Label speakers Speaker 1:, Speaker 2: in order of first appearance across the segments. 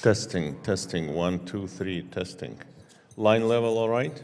Speaker 1: Testing, testing, 1, 2, 3, testing. Line level, all right?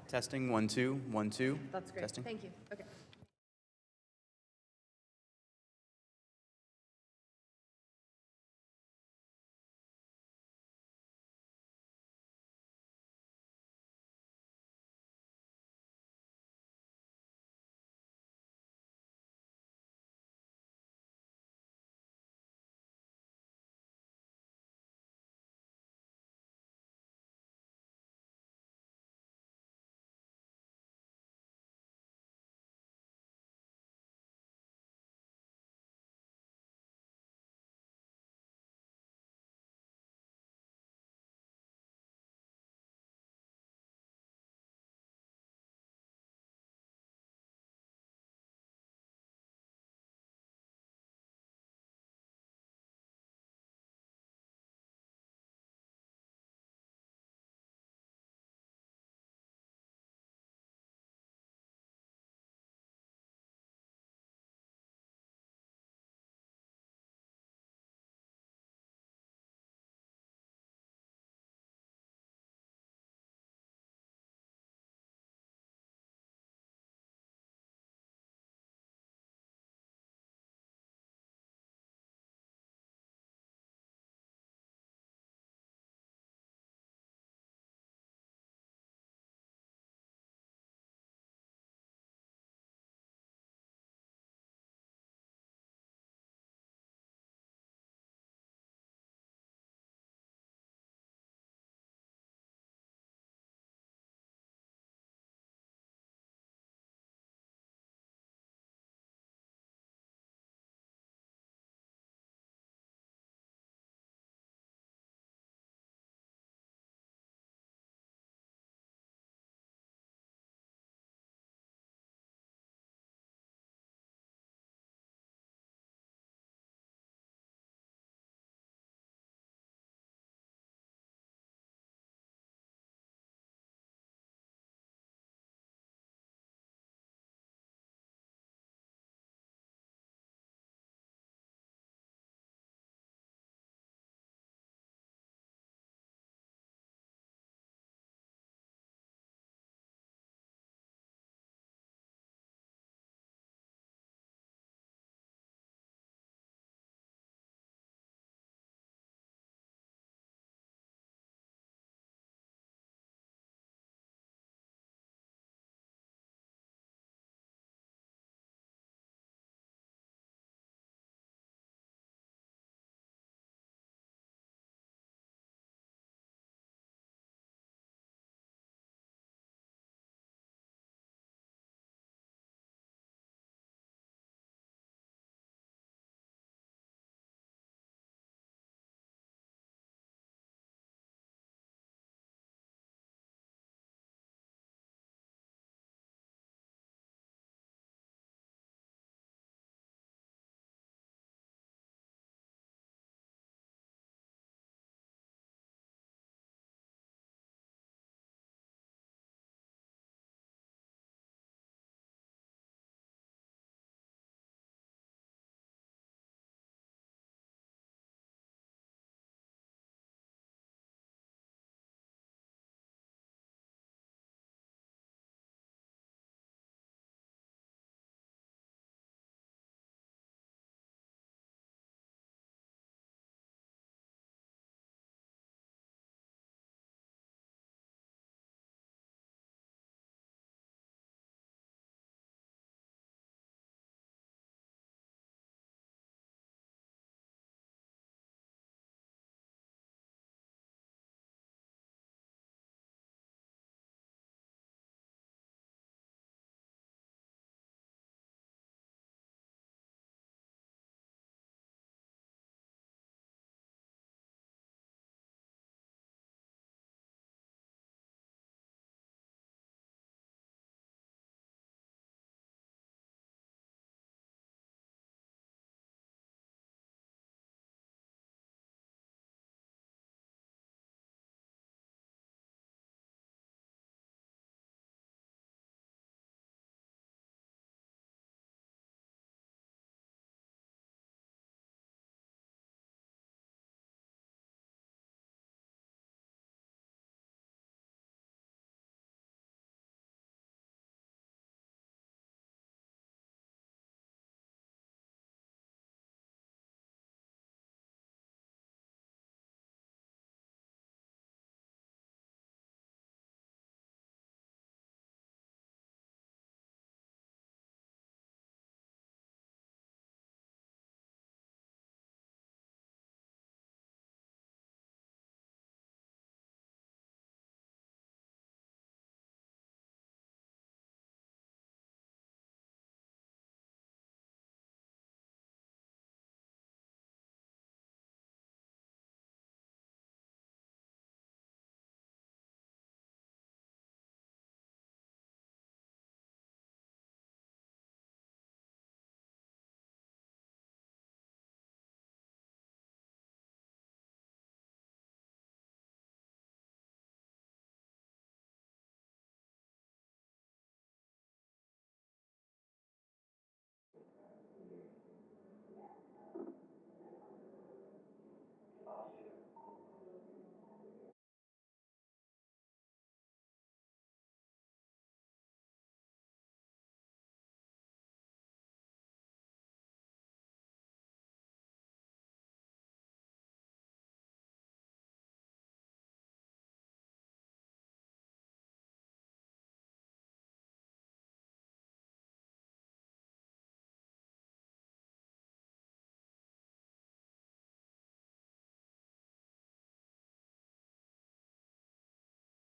Speaker 2: Testing, 1, 2, 1, 2.
Speaker 3: That's great.
Speaker 2: Testing.
Speaker 3: Thank you. Okay.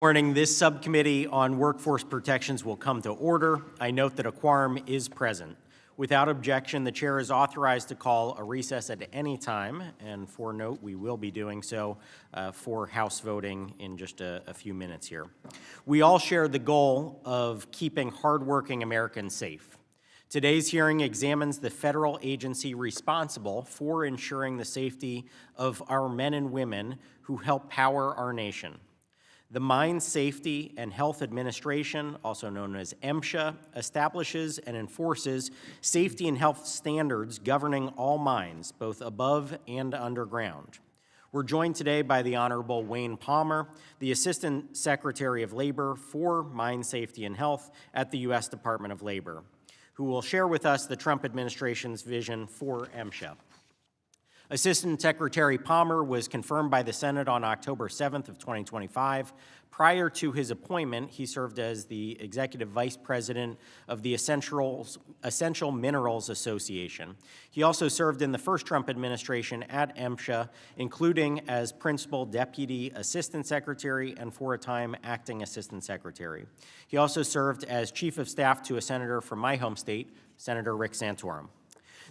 Speaker 3: Morning. This subcommittee on workforce protections will come to order. I note that a quorum is present. Without objection, the chair is authorized to call a recess at any time, and for note, we will be doing so for House voting in just a few minutes here. We all share the goal of keeping hardworking Americans safe. Today's hearing examines the federal agency responsible for ensuring the safety of our men and women who help power our nation. The Mine Safety and Health Administration, also known as MSHA, establishes and enforces safety and health standards governing all mines, both above and underground. We're joined today by the Honorable Wayne Palmer, the Assistant Secretary of Labor for Mine Safety and Health at the U.S. Department of Labor, who will share with us the Trump administration's vision for MSHA. Assistant Secretary Palmer was confirmed by the Senate on October 7th of 2025. Prior to his appointment, he served as the Executive Vice President of the Essential Minerals Association. He also served in the first Trump administration at MSHA, including as Principal Deputy Assistant Secretary and for a time Acting Assistant Secretary. He also served as Chief of Staff to a senator from my home state, Senator Rick Santorum.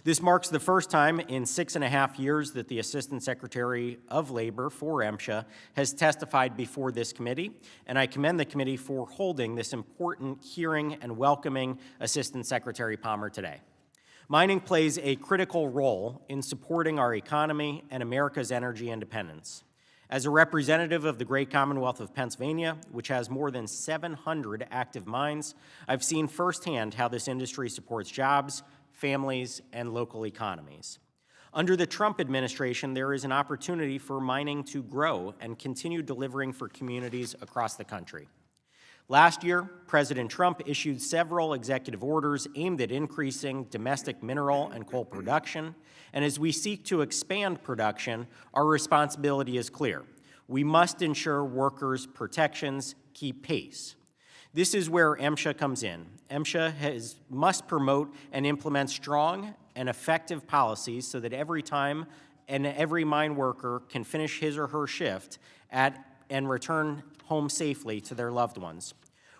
Speaker 3: This marks the first time in 6.5 years that the Assistant Secretary of Labor for MSHA has testified before this committee, and I commend the committee for holding this important hearing and welcoming Assistant Secretary Palmer today. Mining plays a critical role in supporting our economy and America's energy independence. As a representative of the great Commonwealth of Pennsylvania, which has more than 700 active mines, I've seen firsthand how this industry supports jobs, families, and local economies. Under the Trump administration, there is an opportunity for mining to grow and continue delivering for communities across the country. Last year, President Trump issued several executive orders aimed at increasing domestic mineral and coal production, and as we seek to expand production, our responsibility is clear. We must ensure workers' protections keep pace. This is where MSHA comes in. MSHA must promote and implement strong and effective policies so that every mine worker can finish his or her shift and return home safely to their loved ones.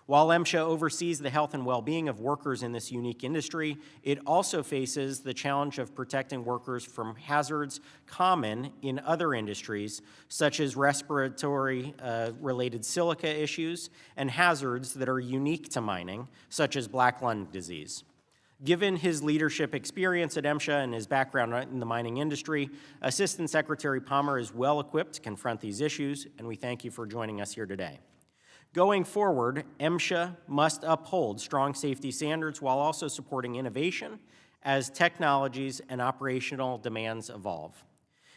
Speaker 3: While MSHA oversees the health and well-being of workers in this unique industry, it also faces the challenge of protecting workers from hazards common in other industries, such as respiratory-related silica issues and hazards that are unique to mining, such as black lung disease. Given his leadership experience at MSHA and his background in the mining industry, Assistant Secretary Palmer is well-equipped to confront these issues, and we thank you for joining us here today. Going forward, MSHA must uphold strong safety standards while also supporting innovation as technologies and operational demands evolve.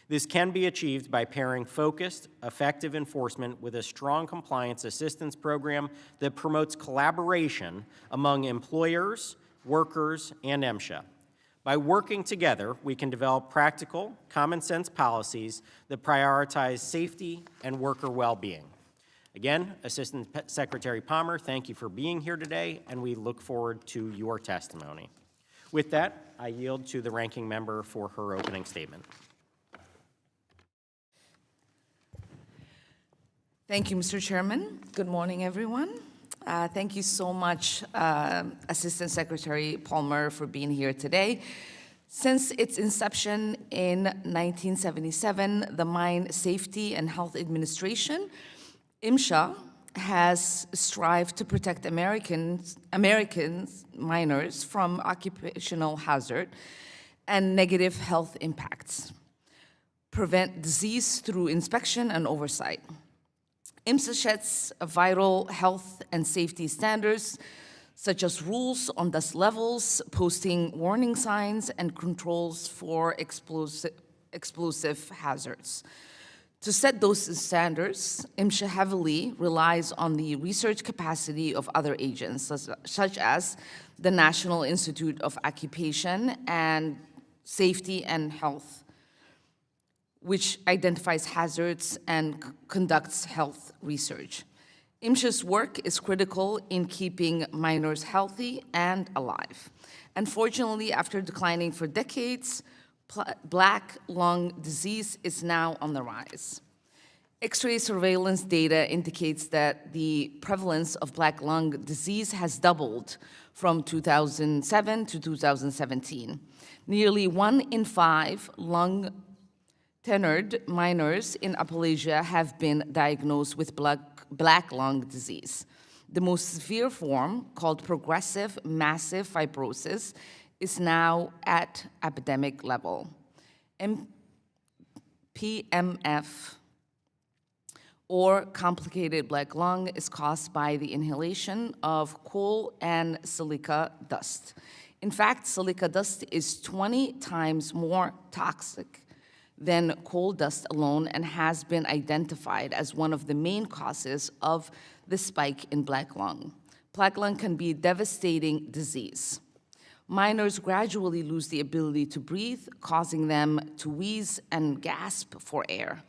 Speaker 3: This can be achieved by pairing focused, effective enforcement with a strong compliance assistance program that promotes collaboration among employers, workers, and MSHA. By working together, we can develop practical, common-sense policies that prioritize safety and worker well-being. Again, Assistant Secretary Palmer, thank you for being here today, and we look forward to your testimony. With that, I yield to the ranking member for her opening statement.
Speaker 4: Thank you, Mr. Chairman. Good morning, everyone. Thank you so much, Assistant Secretary Palmer, for being here today. Since its inception in 1977, the Mine Safety and Health Administration, MSHA, has strived to protect American miners from occupational hazard and negative health impacts, prevent disease through inspection and oversight. MSHA sets vital health and safety standards, such as rules on dust levels, posting warning signs, and controls for explosive hazards. To set those standards, MSHA heavily relies on the research capacity of other agencies, such as the National Institute of Occupation and Safety and Health, which identifies hazards and conducts health research. MSHA's work is critical in keeping miners healthy and alive. Unfortunately, after declining for decades, black lung disease is now on the rise. X-ray surveillance data indicates that the prevalence of black lung disease has doubled from 2007 to 2017. Nearly 1 in 5 lung-tenured minors in Appalachia have been diagnosed with black lung disease. The most severe form, called progressive massive fibrosis, is now at epidemic level. PMF, or complicated black lung, is caused by the inhalation of coal and silica dust. In fact, silica dust is 20 times more toxic than coal dust alone and has been identified as one of the main causes of the spike in black lung. Black lung can be a devastating disease. Minors gradually lose the ability to breathe, causing them to wheeze and gasp for air.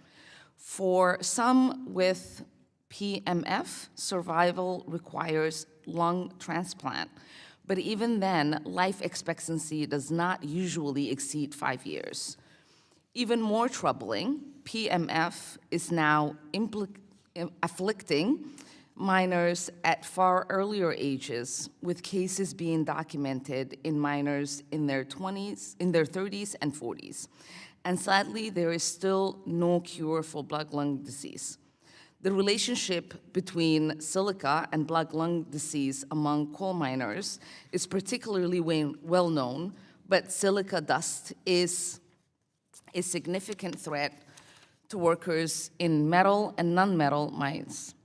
Speaker 4: For some with PMF, survival requires lung transplant, but even then, life expectancy does not usually exceed 5 years. Even more troubling, PMF is now afflicting minors at far earlier ages, with cases being documented in minors in their 30s and 40s. And sadly, there is still no cure for black lung disease. The relationship between silica and black lung disease among coal miners is particularly well known, but silica dust is a significant threat to workers in metal and non-metal mines,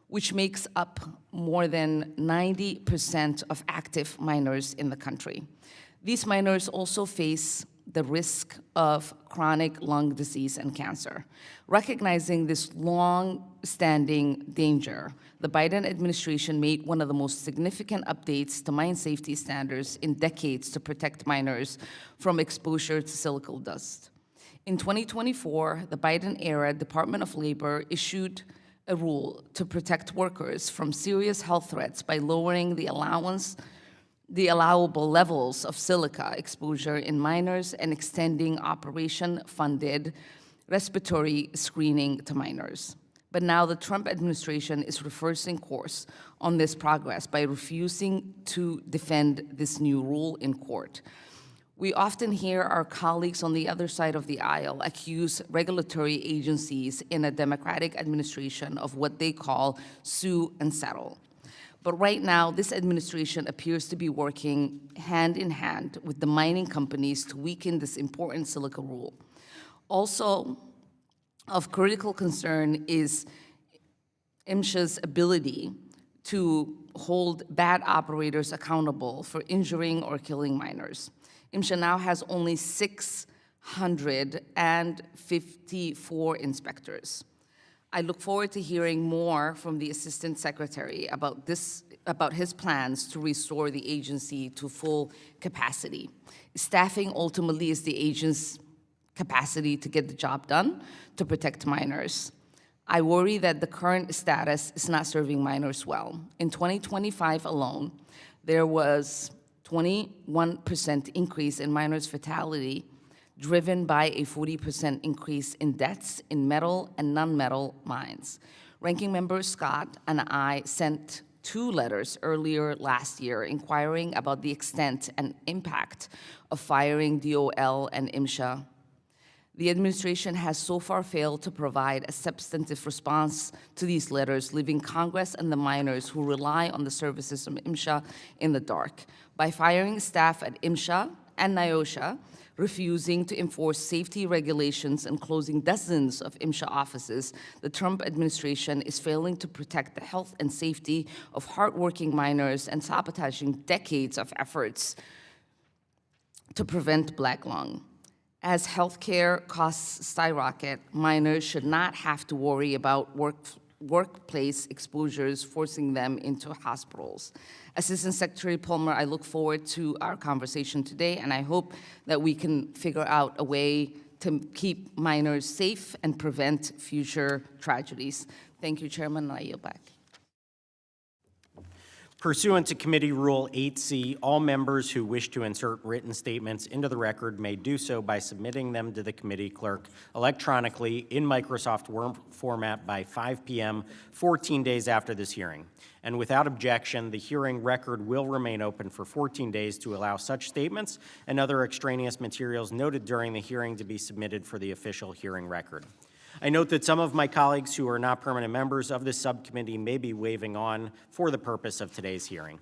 Speaker 4: which makes up more than 90% of active miners in the country. These miners also face the risk of chronic lung disease and cancer. Recognizing this long-standing danger, the Biden administration made one of the most significant updates to mine safety standards in decades to protect miners from exposure to silica dust. In 2024, the Biden-era Department of Labor issued a rule to protect workers from serious health threats by lowering the allowable levels of silica exposure in miners and extending operation-funded respiratory screening to miners. But now the Trump administration is reversing course on this progress by refusing to defend this new rule in court. We often hear our colleagues on the other side of the aisle accuse regulatory agencies in a Democratic administration of what they call sue and settle. But right now, this administration appears to be working hand in hand with the mining companies to weaken this important silica rule. Also of critical concern is MSHA's ability to hold bad operators accountable for injuring or killing miners. MSHA now has only 654 inspectors. I look forward to hearing more from the Assistant Secretary about his plans to restore the agency to full capacity. Staffing ultimately is the agency's capacity to get the job done to protect miners. I worry that the current status is not serving miners well. In 2025 alone, there was 21% increase in miners' fatality, driven by a 40% increase in deaths in metal and non-metal mines. Ranking Member Scott and I sent 2 letters earlier last year inquiring about the extent and impact of firing DOL and MSHA. The administration has so far failed to provide a substantive response to these letters, leaving Congress and the miners who rely on the services of MSHA in the dark. By firing staff at MSHA and NIOSHA, refusing to enforce safety regulations and closing dozens of MSHA offices, the Trump administration is failing to protect the health and safety of hardworking miners and sabotaging decades of efforts to prevent black lung. As healthcare costs skyrocket, miners should not have to worry about workplace exposures forcing them into hospitals. Assistant Secretary Palmer, I look forward to our conversation today, and I hope that we can figure out a way to keep miners safe and prevent future tragedies. Thank you, Chairman, and I yield back.
Speaker 3: Pursuant to Committee Rule 8C, all members who wish to insert written statements into the record may do so by submitting them to the committee clerk electronically in Microsoft Word format by 5 p.m. 14 days after this hearing. And without objection, the hearing record will remain open for 14 days to allow such statements and other extraneous materials noted during the hearing to be submitted for the official hearing record. I note that some of my colleagues who are not permanent members of this subcommittee may be waiving on for the purpose of today's hearing.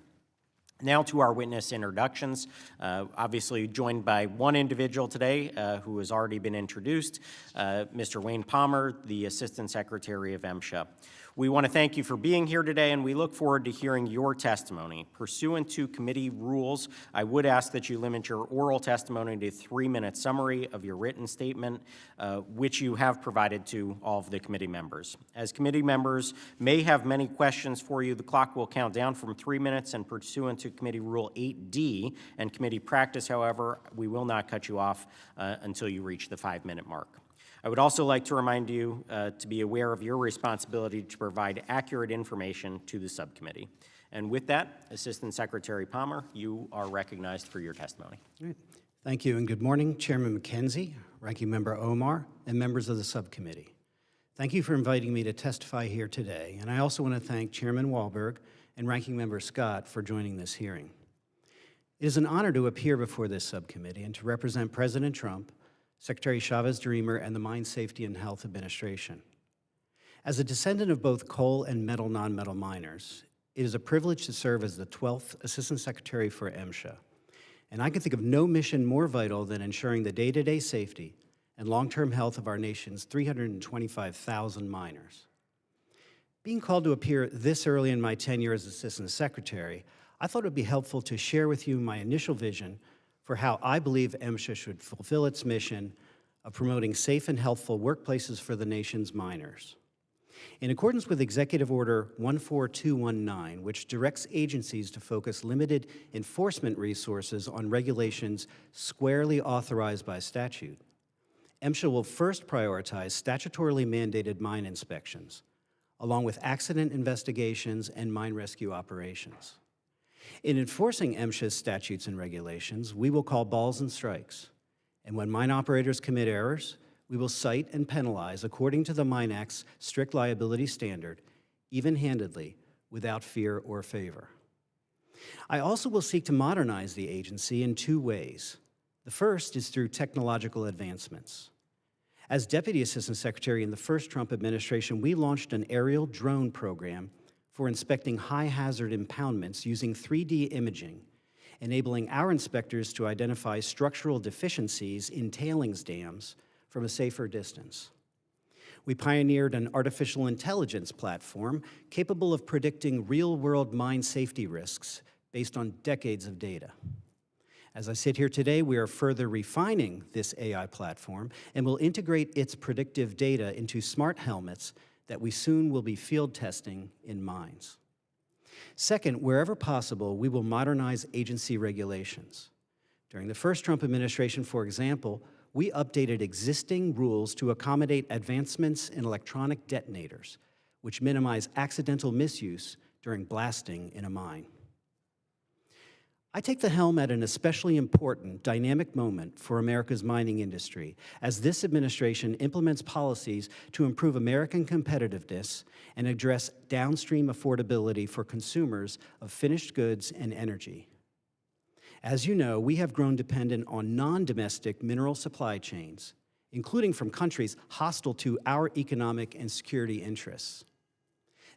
Speaker 3: Now to our witness introductions. Obviously joined by one individual today who has already been introduced, Mr. Wayne Palmer, the Assistant Secretary of MSHA. We want to thank you for being here today, and we look forward to hearing your testimony. Pursuant to committee rules, I would ask that you limit your oral testimony to a 3-minute summary of your written statement, which you have provided to all of the committee members. As committee members may have many questions for you, the clock will count down from 3 minutes, and pursuant to Committee Rule 8D and committee practice, however, we will not cut you off until you reach the 5-minute mark. I would also like to remind you to be aware of your responsibility to provide accurate information to the subcommittee. And with that, Assistant Secretary Palmer, you are recognized for your testimony.
Speaker 5: All right. Thank you, and good morning, Chairman McKenzie, Ranking Member Omar, and members of the subcommittee. Thank you for inviting me to testify here today, and I also want to thank Chairman Wahlberg and Ranking Member Scott for joining this hearing. It is an honor to appear before this subcommittee and to represent President Trump, Secretary Chavez-Dreamer, and the Mine Safety and Health Administration. As a descendant of both coal and metal non-metal miners, it is a privilege to serve as the 12th Assistant Secretary for MSHA, and I can think of no mission more vital than ensuring the day-to-day safety and long-term health of our nation's 325,000 miners. Being called to appear this early in my tenure as Assistant Secretary, I thought it would be helpful to share with you my initial vision for how I believe MSHA should fulfill its mission of promoting safe and healthful workplaces for the nation's miners. In accordance with Executive Order 14219, which directs agencies to focus limited enforcement resources on regulations squarely authorized by statute, MSHA will first prioritize statutorily mandated mine inspections, along with accident investigations and mine rescue operations. In enforcing MSHA's statutes and regulations, we will call balls and strikes, and when mine operators commit errors, we will cite and penalize according to the Mine Act's strict liability standard, even-handedly, without fear or favor. I also will seek to modernize the agency in 2 ways. The first is through technological advancements. As Deputy Assistant Secretary in the first Trump administration, we launched an aerial drone program for inspecting high-hazard impoundments using 3D imaging, enabling our inspectors to identify structural deficiencies in tailings dams from a safer distance. We pioneered an artificial intelligence platform capable of predicting real-world mine safety risks based on decades of data. As I sit here today, we are further refining this AI platform and will integrate its predictive data into smart helmets that we soon will be field testing in mines. Second, wherever possible, we will modernize agency regulations. During the first Trump administration, for example, we updated existing rules to accommodate advancements in electronic detonators, which minimize accidental misuse during blasting in a mine. I take the helm at an especially important, dynamic moment for America's mining industry, as this administration implements policies to improve American competitiveness and address downstream affordability for consumers of finished goods and energy. As you know, we have grown dependent on non-domestic mineral supply chains, including from countries hostile to our economic and security interests.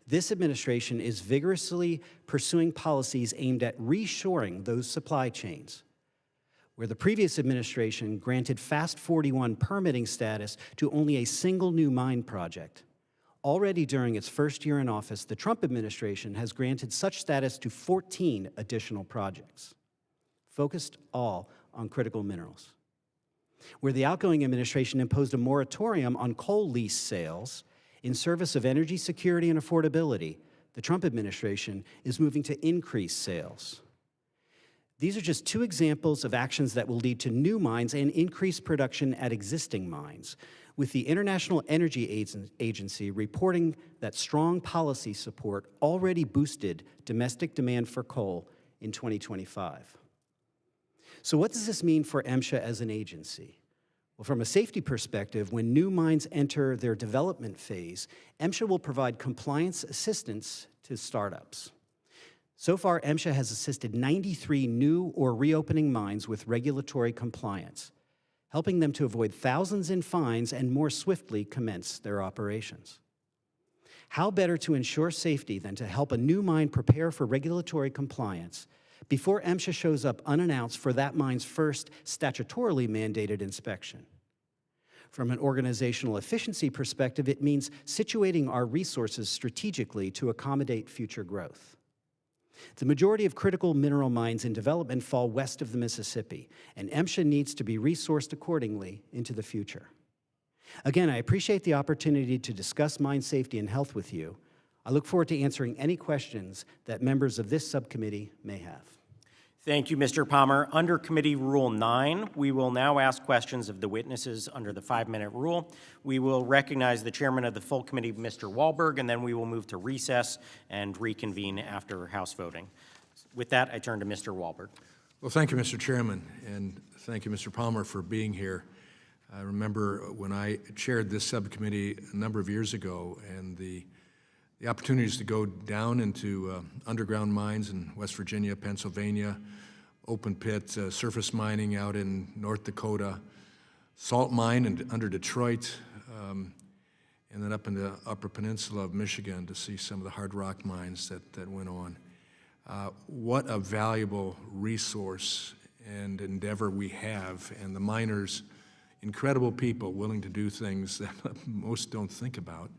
Speaker 5: This administration is vigorously pursuing policies aimed at reshoring those supply chains, where the previous administration granted FAST-41 permitting status to only a single new mine project. Already during its first year in office, the Trump administration has granted such status to 14 additional projects, focused all on critical minerals. Where the outgoing administration imposed a moratorium on coal lease sales in service of energy security and affordability, the Trump administration is moving to increase sales. These are just 2 examples of actions that will lead to new mines and increased production at existing mines. with the International Energy Agency reporting that strong policy support already boosted domestic demand for coal in 2025. So what does this mean for MSHA as an agency? Well, from a safety perspective, when new mines enter their development phase, MSHA will provide compliance assistance to startups. So far, MSHA has assisted 93 new or reopening mines with regulatory compliance, helping them to avoid thousands in fines and more swiftly commence their operations. How better to ensure safety than to help a new mine prepare for regulatory compliance before MSHA shows up unannounced for that mine's first statutorily mandated inspection? From an organizational efficiency perspective, it means situating our resources strategically to accommodate future growth. The majority of critical mineral mines in development fall west of the Mississippi, and MSHA needs to be resourced accordingly into the future. Again, I appreciate the opportunity to discuss mine safety and health with you. I look forward to answering any questions that members of this subcommittee may have.
Speaker 3: Thank you, Mr. Palmer. Under Committee Rule 9, we will now ask questions of the witnesses under the 5-minute rule. We will recognize the chairman of the full committee, Mr. Wahlberg, and then we will move to recess and reconvene after House voting. With that, I turn to Mr. Wahlberg.
Speaker 6: Well, thank you, Mr. Chairman, and thank you, Mr. Palmer, for being here. I remember when I chaired this subcommittee a number of years ago, and the opportunities to go down into underground mines in West Virginia, Pennsylvania, open pit, surface mining out in North Dakota, salt mine under Detroit, and then up in the Upper Peninsula of Michigan to see some of the hard rock mines that went on. What a valuable resource and endeavor we have, and the miners, incredible people willing to do things that most don't think about,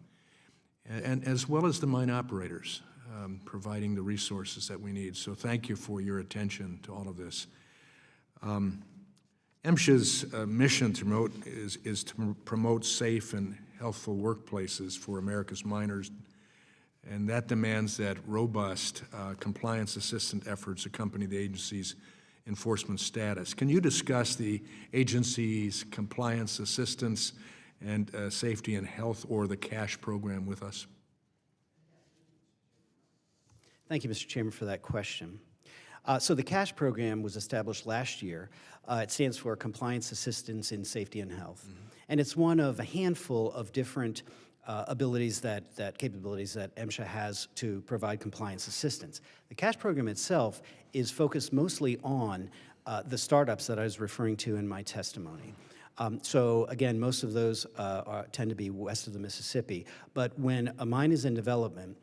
Speaker 6: and as well as the mine operators providing the resources that we need. So thank you for your attention to all of this. MSHA's mission is to promote safe and healthful workplaces for America's miners, and that demands that robust compliance assistance efforts accompany the agency's enforcement status. Can you discuss the agency's compliance assistance and safety and health, or the CASH program, with us?
Speaker 5: Thank you, Mr. Chairman, for that question. So the CASH program was established last year. It stands for Compliance Assistance in Safety and Health. And it's one of a handful of different capabilities that MSHA has to provide compliance assistance. The CASH program itself is focused mostly on the startups that I was referring to in my testimony. So again, most of those tend to be west of the Mississippi. But when a mine is in development,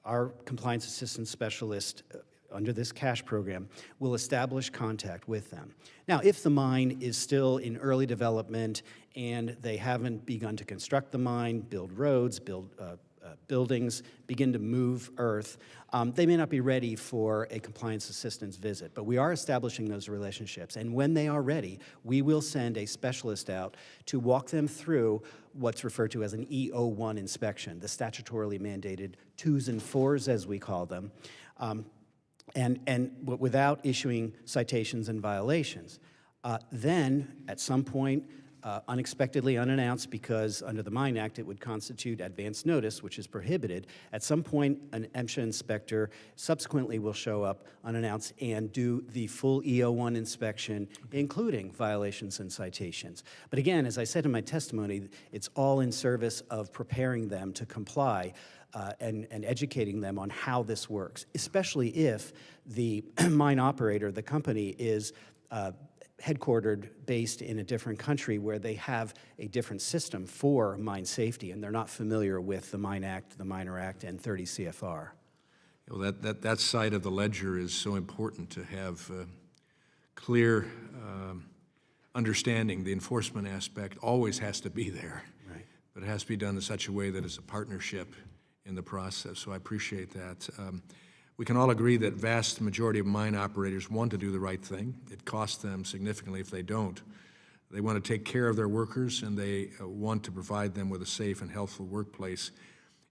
Speaker 5: our compliance assistance specialist under this CASH program will establish contact with them. Now, if the mine is still in early development and they haven't begun to construct the mine, build roads, build buildings, begin to move earth, they may not be ready for a compliance assistance visit, but we are establishing those relationships. And when they are ready, we will send a specialist out to walk them through what's referred to as an E01 inspection, the statutorily mandated 2s and 4s, as we call them, and without issuing citations and violations. Then, at some point, unexpectedly unannounced, because under the Mine Act it would constitute advance notice, which is prohibited, at some point an MSHA inspector subsequently will show up unannounced and do the full E01 inspection, including violations and citations. But again, as I said in my testimony, it's all in service of preparing them to comply and educating them on how this works, especially if the mine operator, the company, is headquartered, based in a different country where they have a different system for mine safety, and they're not familiar with the Mine Act, the Miner Act, and 30 CFR.
Speaker 6: Well, that side of the ledger is so important, to have clear understanding. The enforcement aspect always has to be there,
Speaker 5: Right.
Speaker 6: but it has to be done in such a way that it's a partnership in the process, so I appreciate that. We can all agree that vast majority of mine operators want to do the right thing. It costs them significantly if they don't. They want to take care of their workers, and they want to provide them with a safe and healthful workplace.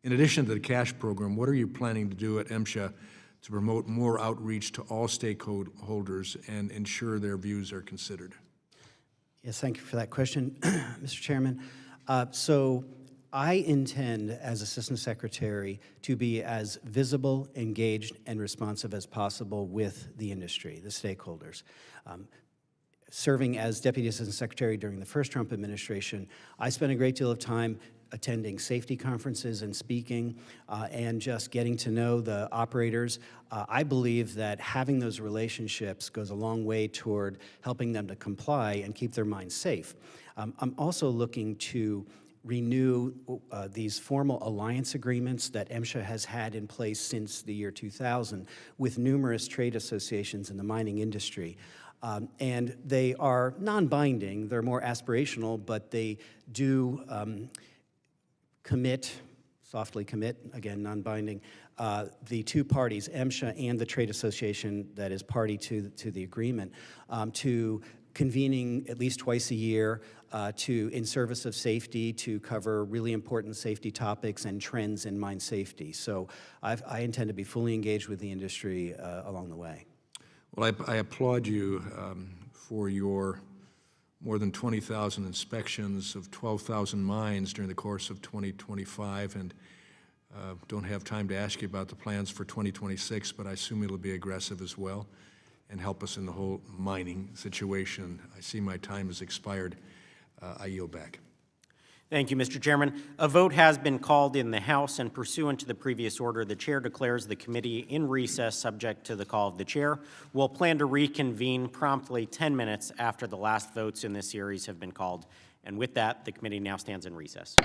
Speaker 6: In addition to the CASH program, what are you planning to do at MSHA to promote more outreach to all stakeholders and ensure their views are considered?
Speaker 5: Yes, thank you for that question, Mr. Chairman. So I intend, as Assistant Secretary, to be as visible, engaged, and responsive as possible with the industry, the stakeholders. Serving as Deputy Assistant Secretary during the first Trump administration, I spent a great deal of time attending safety conferences and speaking and just getting to know the operators. I believe that having those relationships goes a long way toward helping them to comply and keep their minds safe. I'm also looking to renew these formal alliance agreements that MSHA has had in place since the year 2000 with numerous trade associations in the mining industry. And they are non-binding, they're more aspirational, but they do softly commit, again, non-binding, the two parties, MSHA and the trade association that is party to the agreement, to convening at least twice a year in service of safety to cover really important safety topics and trends in mine safety. So I intend to be fully engaged with the industry along the way.
Speaker 6: Well, I applaud you for your more than 20,000 inspections of 12,000 mines during the course of 2025, and don't have time to ask you about the plans for 2026, but I assume it'll be aggressive as well and help us in the whole mining situation. I see my time has expired. I yield back.
Speaker 3: Thank you, Mr. Chairman. A vote has been called in the House, and pursuant to the previous order, the chair declares the committee in recess subject to the call of the chair. We'll plan to reconvene promptly 10 minutes after the last votes in this series have been called. And with that, the committee now stands in recess.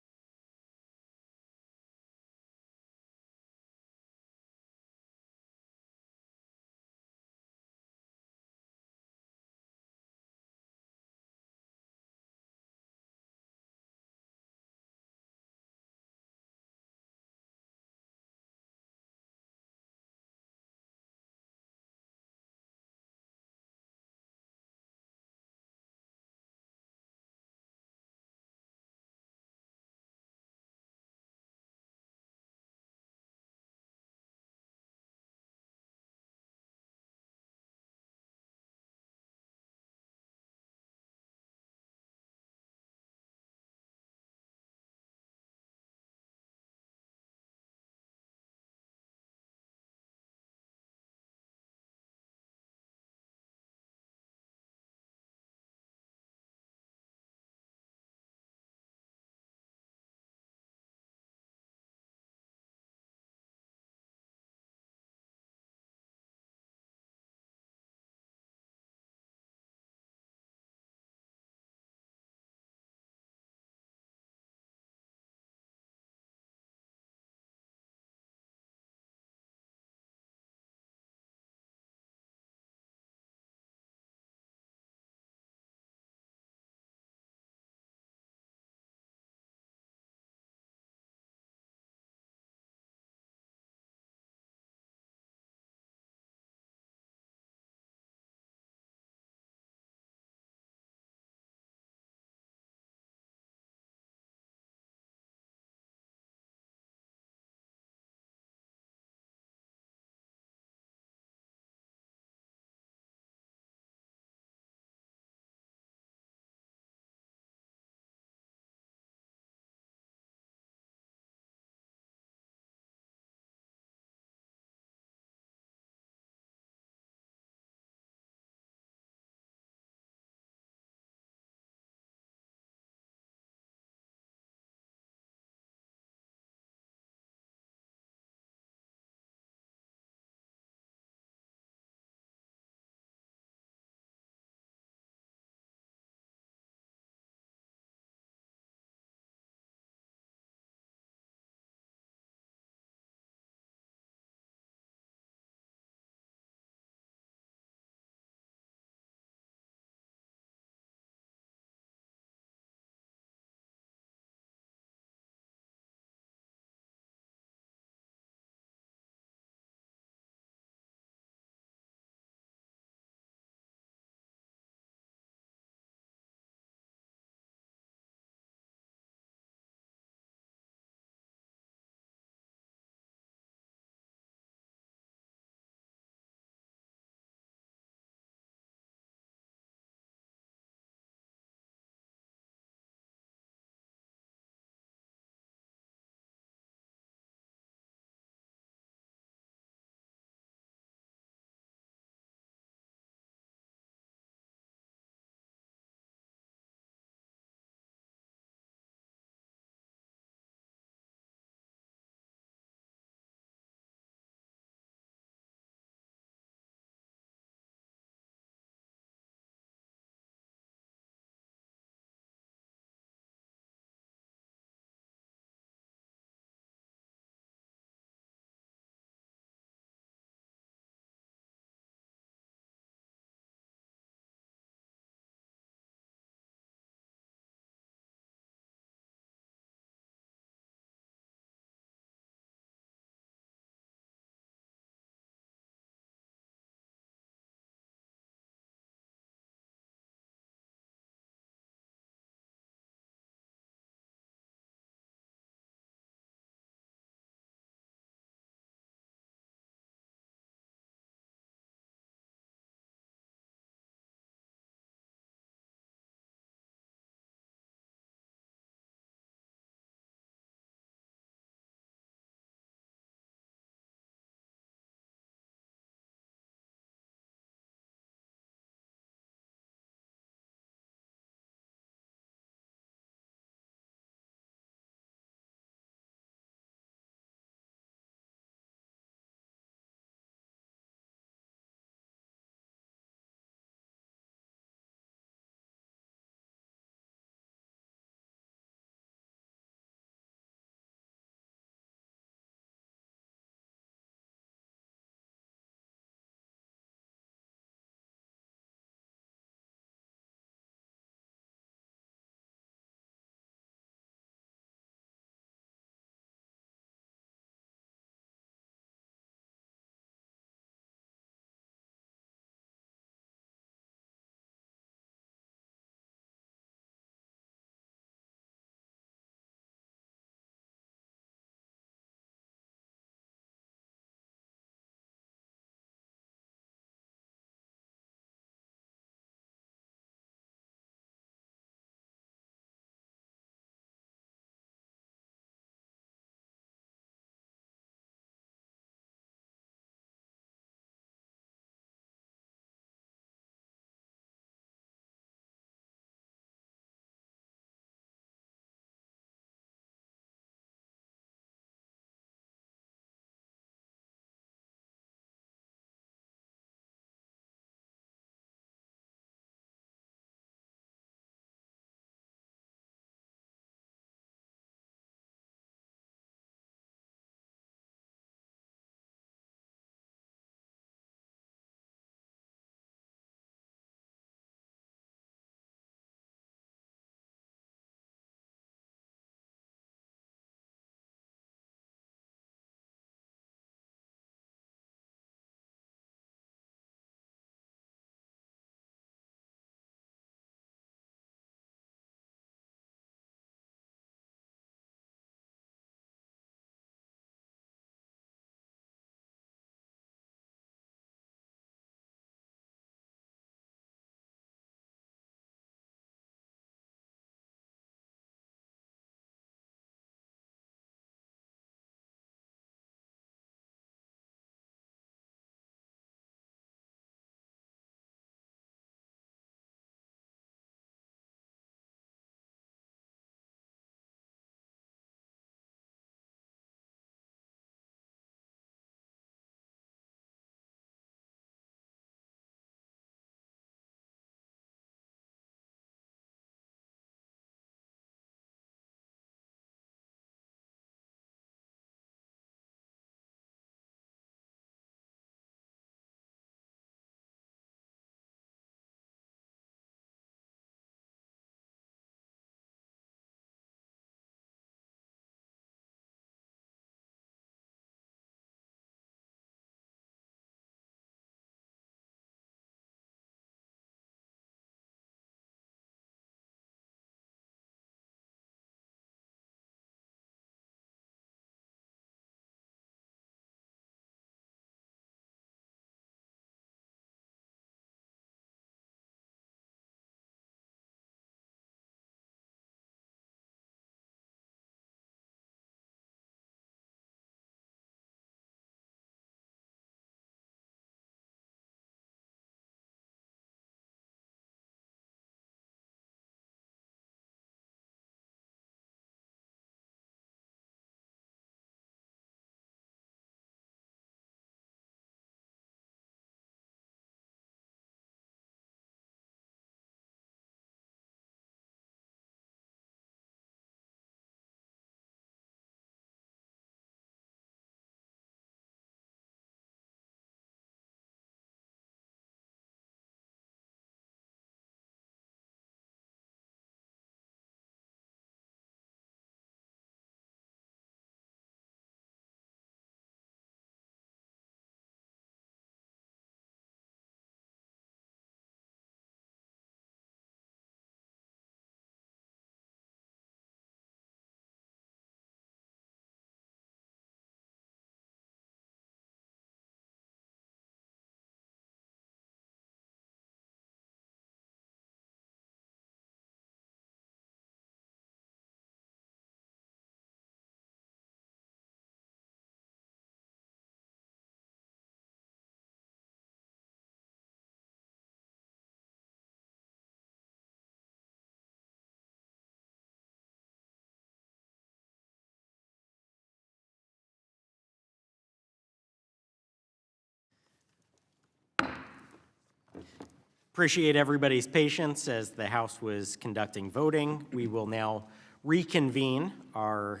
Speaker 3: Appreciate everybody's patience as the House was conducting voting. We will now reconvene our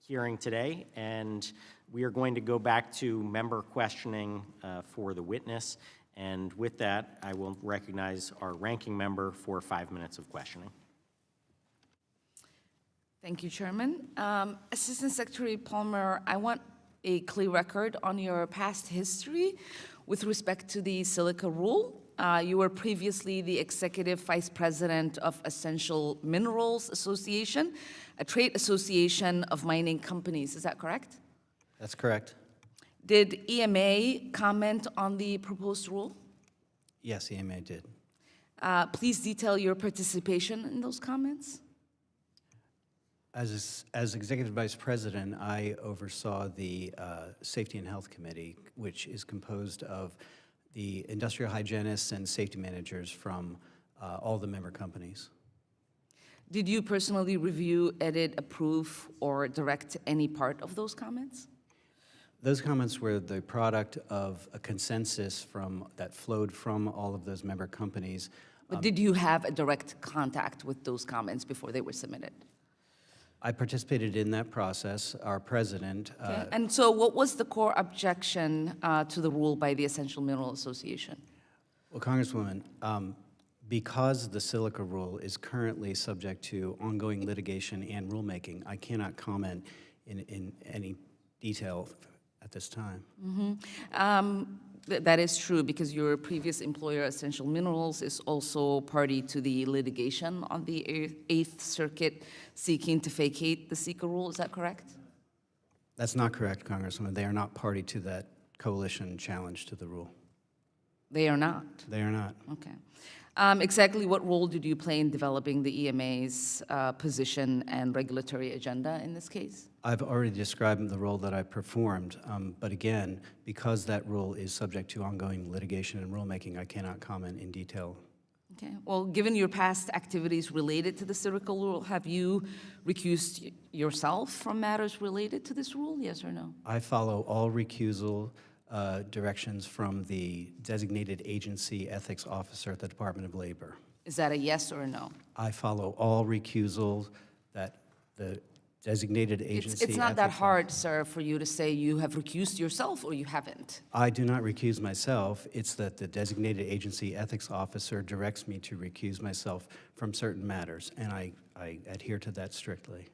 Speaker 3: hearing today, and we are going to go back to member questioning for the witness. And with that, I will recognize our ranking member for 5 minutes of questioning.
Speaker 4: Thank you, Chairman. Assistant Secretary Palmer, I want a clear record on your past history with respect to the Silica Rule. You were previously the Executive Vice President of Essential Minerals Association, a trade association of mining companies. Is that correct?
Speaker 5: That's correct.
Speaker 4: Did EMA comment on the proposed rule?
Speaker 5: Yes, EMA did.
Speaker 4: Please detail your participation in those comments.
Speaker 5: As Executive Vice President, I oversaw the Safety and Health Committee, which is composed of the industrial hygienists and safety managers from all the member companies.
Speaker 4: Did you personally review, edit, approve, or direct any part of those comments?
Speaker 5: Those comments were the product of a consensus that flowed from all of those member companies.
Speaker 4: But did you have a direct contact with those comments before they were submitted?
Speaker 5: I participated in that process. Our president,
Speaker 4: Okay. And so what was the core objection to the rule by the Essential Mineral Association?
Speaker 5: well, Congresswoman, because the Silica Rule is currently subject to ongoing litigation and rulemaking, I cannot comment in any detail at this time.
Speaker 4: That is true because your previous employer, Essential Minerals, is also party to the litigation on the Eighth Circuit seeking to vacate the Silica Rule. Is that correct?
Speaker 5: That's not correct, Congresswoman. They are not party to that coalition challenge to the rule.
Speaker 4: They are not.
Speaker 5: They are not.
Speaker 4: Okay. Exactly what role did you play in developing the EMA's position and regulatory agenda in this case?
Speaker 5: I've already described the role that I performed, but again, because that rule is subject to ongoing litigation and rulemaking, I cannot comment in detail.
Speaker 4: Okay. Well, given your past activities related to the Silica Rule, have you recused yourself from matters related to this rule, yes or no?
Speaker 5: I follow all recusal directions from the designated agency ethics officer at the Department of Labor.
Speaker 4: Is that a yes or a no?
Speaker 5: I follow all recusal that the designated agency
Speaker 4: It's not that
Speaker 5: ethics
Speaker 4: hard, sir, for you to say you have recused yourself or you haven't.
Speaker 5: I do not recuse myself. It's that the designated agency ethics officer directs me to recuse myself from certain matters, and I adhere to that strictly.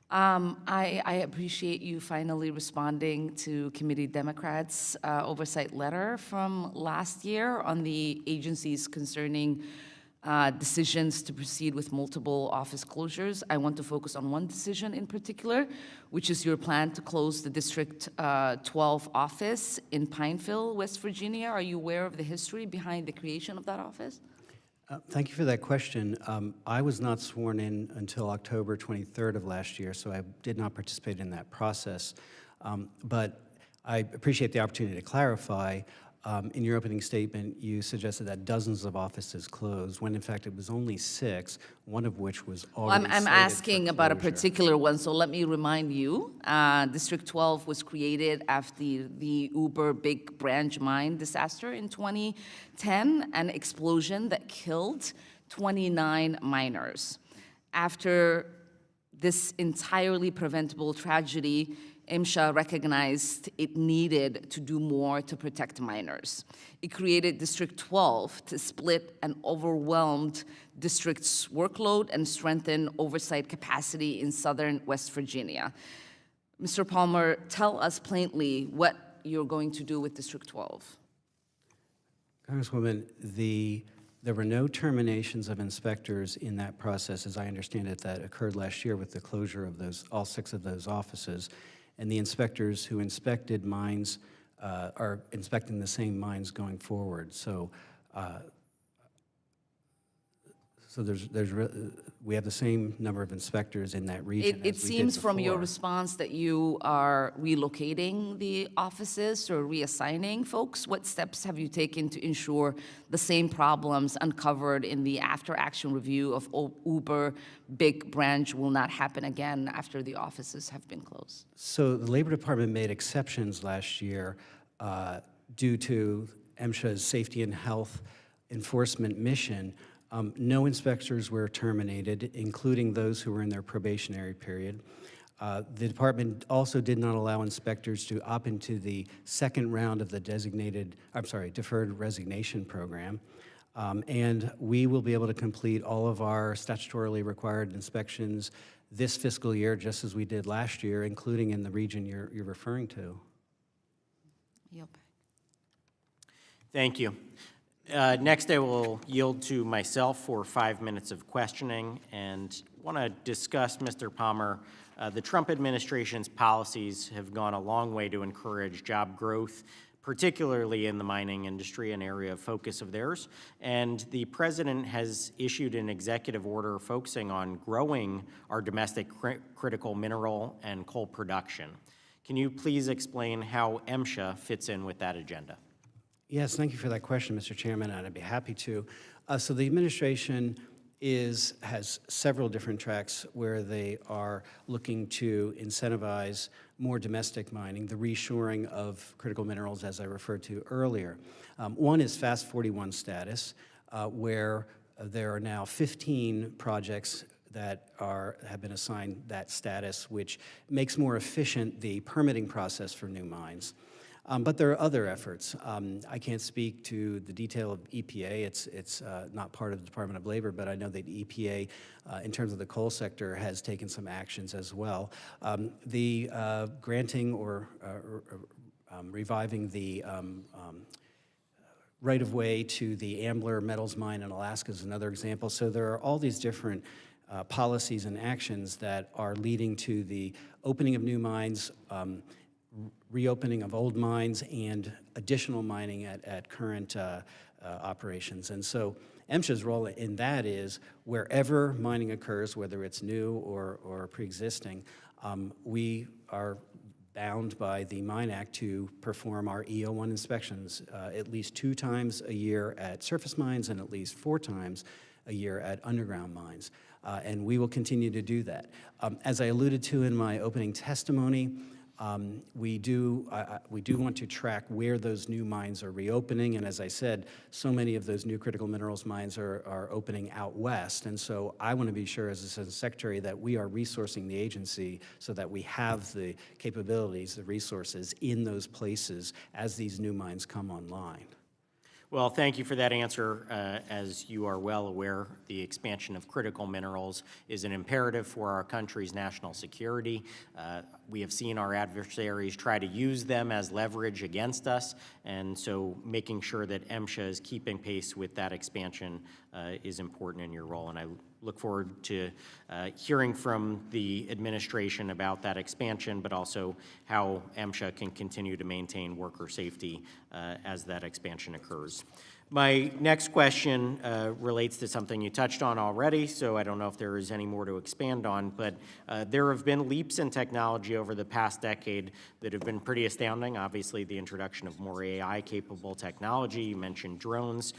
Speaker 4: I appreciate you finally responding to Committee Democrats' oversight letter from last year on the agencies concerning decisions to proceed with multiple office closures. I want to focus on one decision in particular, which is your plan to close the District 12 office in Pineville, West Virginia. Are you aware of the history behind the creation of that office?
Speaker 5: Thank you for that question. I was not sworn in until October 23rd of last year, so I did not participate in that process. But I appreciate the opportunity to clarify. In your opening statement, you suggested that dozens of offices closed, when in fact it was only 6, one of which was already
Speaker 4: I'm
Speaker 5: slated
Speaker 4: asking
Speaker 5: for
Speaker 4: about a
Speaker 5: closure.
Speaker 4: particular one, so let me remind you. District 12 was created after the Uber Big Branch Mine disaster in 2010, an explosion that killed 29 miners. After this entirely preventable tragedy, MSHA recognized it needed to do more to protect miners. It created District 12 to split an overwhelmed district's workload and strengthen oversight capacity in southern West Virginia. Mr. Palmer, tell us plainly what you're going to do with District 12.
Speaker 5: Congresswoman, there were no terminations of inspectors in that process, as I understand it, that occurred last year with the closure of all 6 of those offices. And the inspectors who inspected mines are inspecting the same mines going forward. So, we have the same number of inspectors in that region.
Speaker 4: It
Speaker 5: as we did
Speaker 4: seems from your
Speaker 5: before.
Speaker 4: response that you are relocating the offices or reassigning folks. What steps have you taken to ensure the same problems uncovered in the after-action review of Uber Big Branch will not happen again after the offices have been closed?
Speaker 5: So the Labor Department made exceptions last year due to MSHA's safety and health enforcement mission, no inspectors were terminated, including those who were in their probationary period. The department also did not allow inspectors to opt into the second round of the deferred resignation program. And we will be able to complete all of our statutorily required inspections this fiscal year, just as we did last year, including in the region you're referring to.
Speaker 4: Yield back.
Speaker 3: Thank you. Next, I will yield to myself for 5 minutes of questioning and want to discuss, Mr. Palmer, the Trump administration's policies have gone a long way to encourage job growth, particularly in the mining industry, an area of focus of theirs. And the president has issued an executive order focusing on growing our domestic critical mineral and coal production. Can you please explain how MSHA fits in with that agenda?
Speaker 5: Yes, thank you for that question, Mr. Chairman, and I'd be happy to. So the administration has several different tracks where they are looking to incentivize more domestic mining, the reshoring of critical minerals, as I referred to earlier. One is Fast 41 status, where there are now 15 projects that have been assigned that status, which makes more efficient the permitting process for new mines. But there are other efforts. I can't speak to the detail of EPA. It's not part of the Department of Labor, but I know that EPA, in terms of the coal sector, has taken some actions as well. The granting or reviving the right-of-way to the Ambler Metals Mine in Alaska is another example. So there are all these different policies and actions that are leading to the opening of new mines, reopening of old mines, and additional mining at current operations. And so MSHA's role in that is wherever mining occurs, whether it's new or pre-existing, we are bound by the Mine Act to perform our EO1 inspections at least 2 times a year at surface mines and at least 4 times a year at underground mines. And we will continue to do that. As I alluded to in my opening testimony, we do want to track where those new mines are reopening, and as I said, so many of those new critical minerals mines are opening out west, and so I want to be sure as Assistant Secretary that we are resourcing the agency so that we have the capabilities, the resources in those places as these new mines come online.
Speaker 3: Well, thank you for that answer. As you are well aware, the expansion of critical minerals is an imperative for our country's national security. We have seen our adversaries try to use them as leverage against us, and so making sure that MSHA is keeping pace with that expansion is important in your role, and I look forward to hearing from the administration about that expansion, but also how MSHA can continue to maintain worker safety as that expansion occurs. My next question relates to something you touched on already, so I don't know if there is any more to expand on, but there have been leaps in technology over the past decade that have been pretty astounding. Obviously, the introduction of more AI-capable technology, you mentioned drones.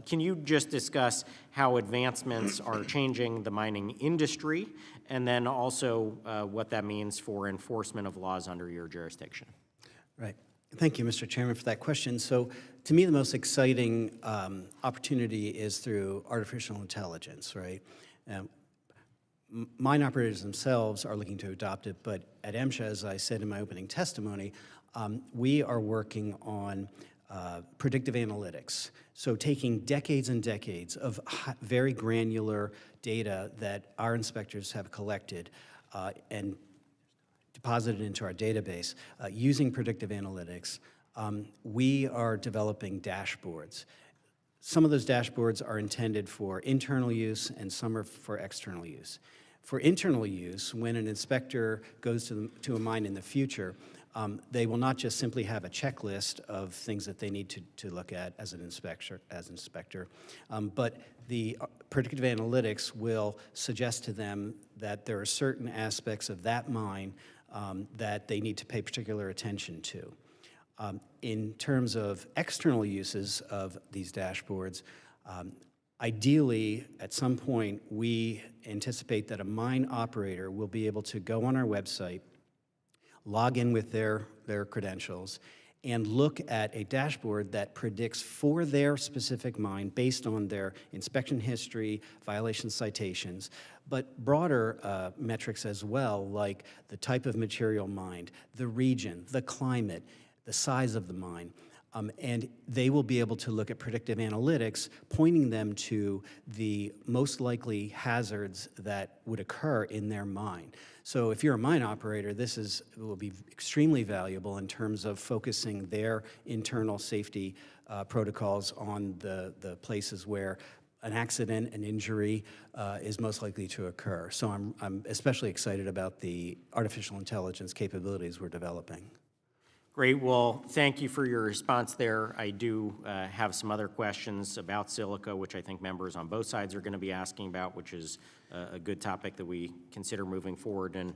Speaker 3: Can you just discuss how advancements are changing the mining industry, and then also what that means for enforcement of laws under your jurisdiction?
Speaker 5: Right. Thank you, Mr. Chairman, for that question. So to me, the most exciting opportunity is through artificial intelligence, right? Mine operators themselves are looking to adopt it, but at MSHA, as I said in my opening testimony, we are working on predictive analytics. So taking decades and decades of very granular data that our inspectors have collected and deposited into our database, using predictive analytics, we are developing dashboards. Some of those dashboards are intended for internal use and some are for external use. For internal use, when an inspector goes to a mine in the future, they will not just simply have a checklist of things that they need to look at as an inspector, but the predictive analytics will suggest to them that there are certain aspects of that mine that they need to pay particular attention to. In terms of external uses of these dashboards, ideally, at some point, we anticipate that a mine operator will be able to go on our website, log in with their credentials, and look at a dashboard that predicts for their specific mine based on their inspection history, violation citations, but broader metrics as well, like the type of material mined, the region, the climate, the size of the mine. And they will be able to look at predictive analytics, pointing them to the most likely hazards that would occur in their mine. So if you're a mine operator, will be extremely valuable in terms of focusing their internal safety protocols on the places where an accident, an injury is most likely to occur. So I'm especially excited about the artificial intelligence capabilities we're developing.
Speaker 3: Great. Well, thank you for your response there. I do have some other questions about silica, which I think members on both sides are going to be asking about, which is a good topic that we consider moving forward, and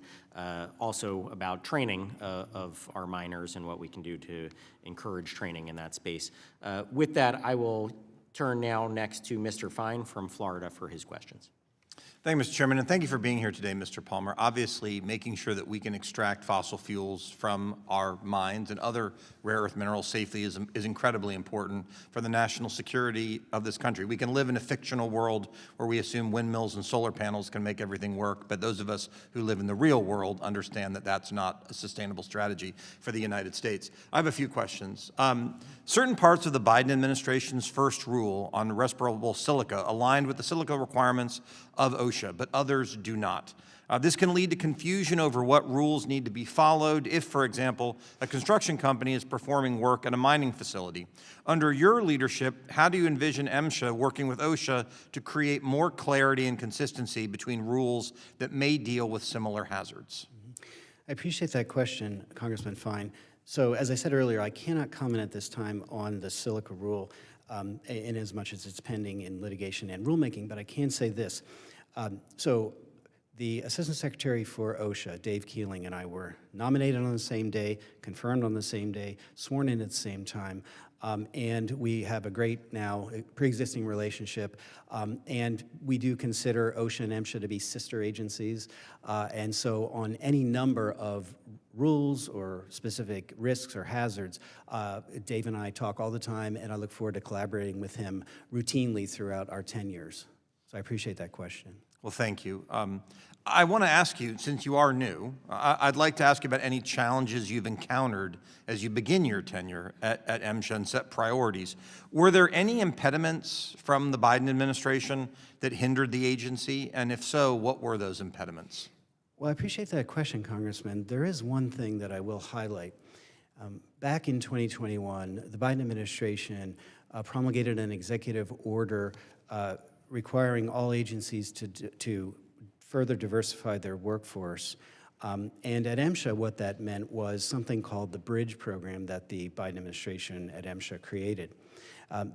Speaker 3: also about training of our miners and what we can do to encourage training in that space. With that, I will turn now next to Mr. Fine from Florida for his questions.
Speaker 7: Thank you, Mr. Chairman, and thank you for being here today, Mr. Palmer. Obviously, making sure that we can extract fossil fuels from our mines and other rare earth minerals safely is incredibly important for the national security of this country. We can live in a fictional world where we assume windmills and solar panels can make everything work, but those of us who live in the real world understand that that's not a sustainable strategy for the United States. I have a few questions. Certain parts of the Biden administration's first rule on respirable silica aligned with the silica requirements of OSHA, but others do not. This can lead to confusion over what rules need to be followed if, for example, a construction company is performing work at a mining facility. Under your leadership, how do you envision MSHA working with OSHA to create more clarity and consistency between rules that may deal with similar hazards?
Speaker 5: I appreciate that question, Congressman Fine. So as I said earlier, I cannot comment at this time on the silica rule in as much as it's pending in litigation and rulemaking, but I can say this. So the Assistant Secretary for OSHA, Dave Keeling, and I were nominated on the same day, confirmed on the same day, sworn in at the same time, and we have a great now pre-existing relationship, and we do consider OSHA and MSHA to be sister agencies, and so on any number of rules or specific risks or hazards, Dave and I talk all the time, and I look forward to collaborating with him routinely throughout our 10 years. So I appreciate that question.
Speaker 7: Well, thank you. I want to ask you, since you are new, I'd like to ask you about any challenges you've encountered as you begin your tenure at MSHA and set priorities. Were there any impediments from the Biden administration that hindered the agency? And if so, what were those impediments?
Speaker 5: Well, I appreciate that question, Congressman. There is one thing that I will highlight. Back in 2021, the Biden administration promulgated an executive order requiring all agencies to further diversify their workforce. And at MSHA, what that meant was something called the Bridge program that the Biden administration at MSHA created.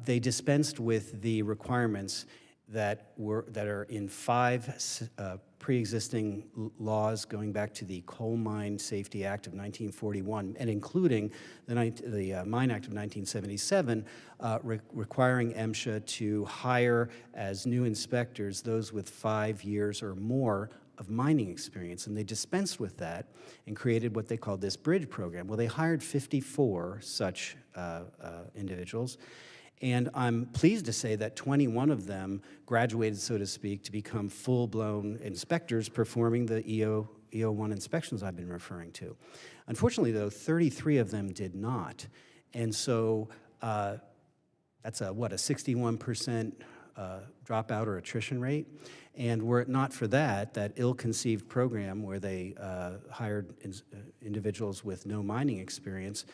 Speaker 5: They dispensed with the requirements that are in 5 pre-existing laws going back to the Coal Mine Safety Act of 1941, and including the Mine Act of 1977, requiring MSHA to hire as new inspectors those with 5 years or more of mining experience, and they dispensed with that and created what they called this Bridge program. Well, they hired 54 such individuals, and I'm pleased to say that 21 of them graduated, so to speak, to become full-blown inspectors performing the EO1 inspections I've been referring to. Unfortunately, though, 33 of them did not. And so that's a 61% dropout or attrition rate. And were it not for that ill-conceived program where they hired individuals with no mining experience,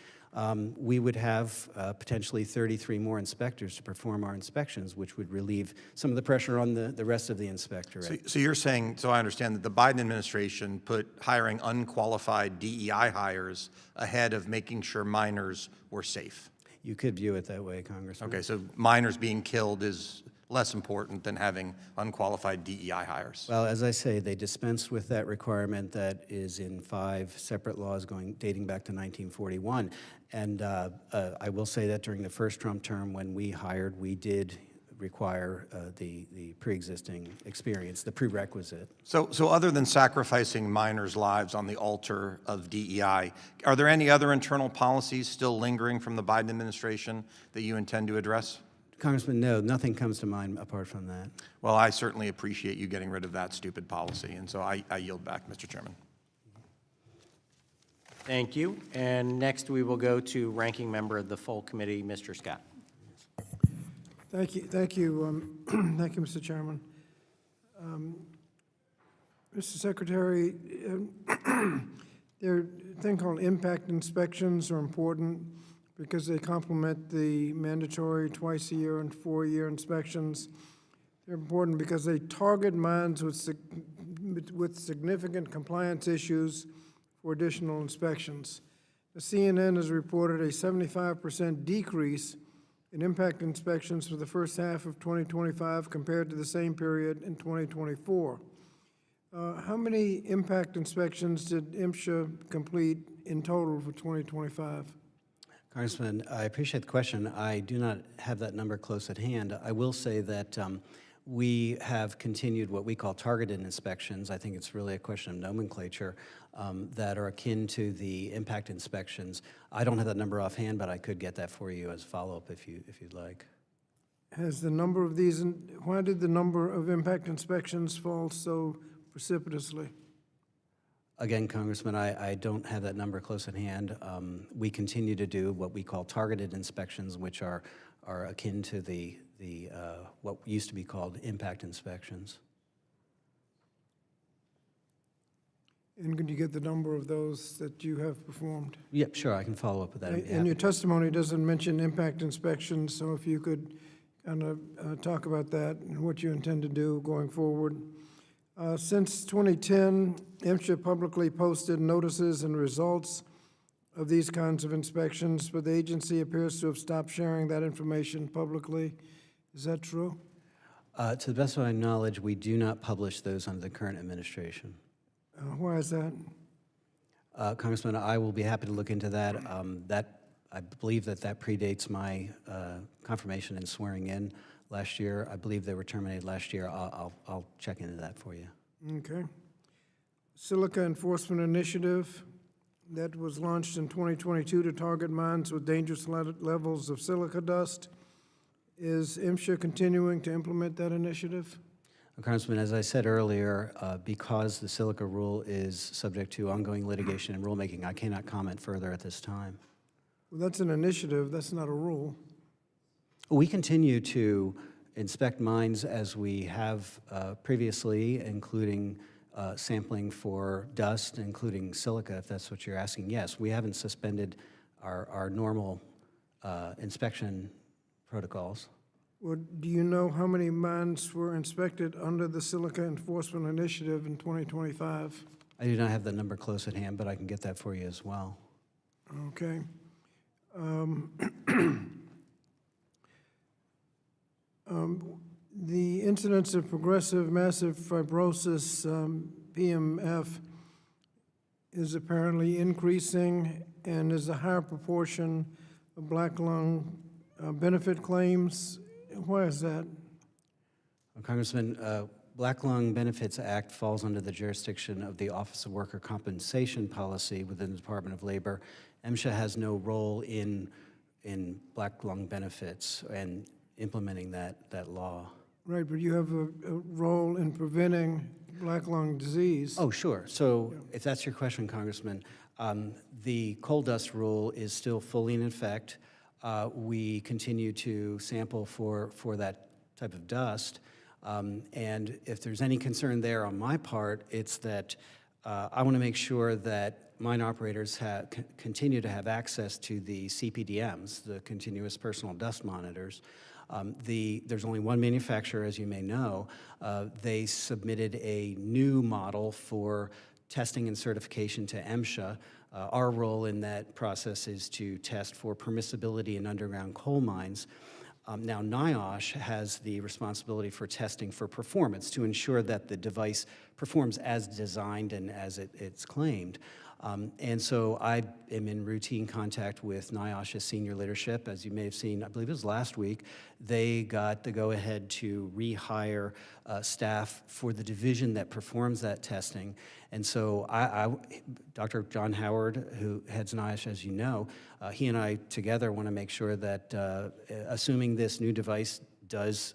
Speaker 5: we would have potentially 33 more inspectors to perform our inspections, which would relieve some of the pressure on the rest of the inspectorate.
Speaker 7: So you're saying, so I understand that the Biden administration put hiring unqualified DEI hires ahead of making sure miners were safe.
Speaker 5: You could view it that way, Congressman.
Speaker 7: Okay, so miners being killed is less important than having unqualified DEI hires.
Speaker 5: Well, as I say, they dispensed with that requirement that is in 5 separate laws dating back to 1941. And I will say that during the first Trump term when we hired, we did require the pre-existing experience, the prerequisite.
Speaker 7: So other than sacrificing minors' lives on the altar of DEI, are there any other internal policies still lingering from the Biden administration that you intend to address?
Speaker 5: Congressman, no, nothing comes to mind apart from that.
Speaker 7: Well, I certainly appreciate you getting rid of that stupid policy, and so I yield back, Mr. Chairman.
Speaker 3: Thank you. And next, we will go to Ranking Member of the Full Committee, Mr. Scott.
Speaker 8: Thank you, thank you, Mr. Chairman. Mr. Secretary, there are thing called impact inspections are important because they complement the mandatory twice-a-year and four-year inspections. They're important because they target mines with significant compliance issues for additional inspections. The CNN has reported a 75% decrease in impact inspections for the first half of 2025 compared to the same period in 2024. How many impact inspections did MSHA complete in total for 2025?
Speaker 5: Congressman, I appreciate the question. I do not have that number close at hand. I will say that we have continued what we call targeted inspections. I think it's really a question of nomenclature that are akin to the impact inspections. I don't have that number offhand, but I could get that for you as follow-up if you'd like.
Speaker 8: Has the number of these, why did the number of impact inspections fall so precipitously?
Speaker 5: Again, Congressman, I don't have that number close at hand. We continue to do what we call targeted inspections, which are akin to the what used to be called impact inspections.
Speaker 8: And could you get the number of those that you have performed?
Speaker 5: Yep, sure, I can follow up with that.
Speaker 8: And your testimony doesn't mention impact inspections, so if you could kind of talk about that and what you intend to do going forward. Since 2010, MSHA publicly posted notices and results of these kinds of inspections, but the agency appears to have stopped sharing that information publicly. Is that true?
Speaker 5: To the best of my knowledge, we do not publish those under the current administration.
Speaker 8: Why is that?
Speaker 5: Congressman, I will be happy to look into that. I believe that predates my confirmation and swearing in last year. I believe they were terminated last year. I'll check into that for you.
Speaker 8: Okay. Silica Enforcement Initiative that was launched in 2022 to target mines with dangerous levels of silica dust. Is MSHA continuing to implement that initiative?
Speaker 5: Congressman, as I said earlier, because the silica rule is subject to ongoing litigation and rulemaking, I cannot comment further at this time.
Speaker 8: Well, that's an initiative, that's not a rule.
Speaker 5: We continue to inspect mines as we have previously, including sampling for dust, including silica, if that's what you're asking. Yes, we haven't suspended our normal inspection protocols.
Speaker 8: Well, do you know how many mines were inspected under the Silica Enforcement Initiative in 2025?
Speaker 5: I do not have that number close at hand, but I can get that for you as well.
Speaker 8: Okay. The incidence of progressive massive fibrosis, PMF, is apparently increasing and is a higher proportion of black lung benefit claims. Why is that?
Speaker 5: Congressman, Black Lung Benefits Act falls under the jurisdiction of the Office of Worker Compensation Policy within the Department of Labor. MSHA has no role in black lung benefits and implementing that law.
Speaker 8: Right, but you have a role in preventing black lung disease.
Speaker 5: Oh, sure. So if that's your question, Congressman, the coal dust rule is still fully in effect. We continue to sample for that type of dust. And if there's any concern there on my part, it's that I want to make sure that mine operators continue to have access to the CPDMs, the continuous personal dust monitors. There's only one manufacturer, as you may know. They submitted a new model for testing and certification to MSHA. Our role in that process is to test for permissibility in underground coal mines. Now, NIOSH has the responsibility for testing for performance to ensure that the device performs as designed and as it's claimed. And so I am in routine contact with NIOSH's senior leadership. As you may have seen, I believe it was last week, they got the go-ahead to rehire staff for the division that performs that testing. And so Dr. John Howard, who heads NIOSH, as you know, he and I together want to make sure that assuming this new device does,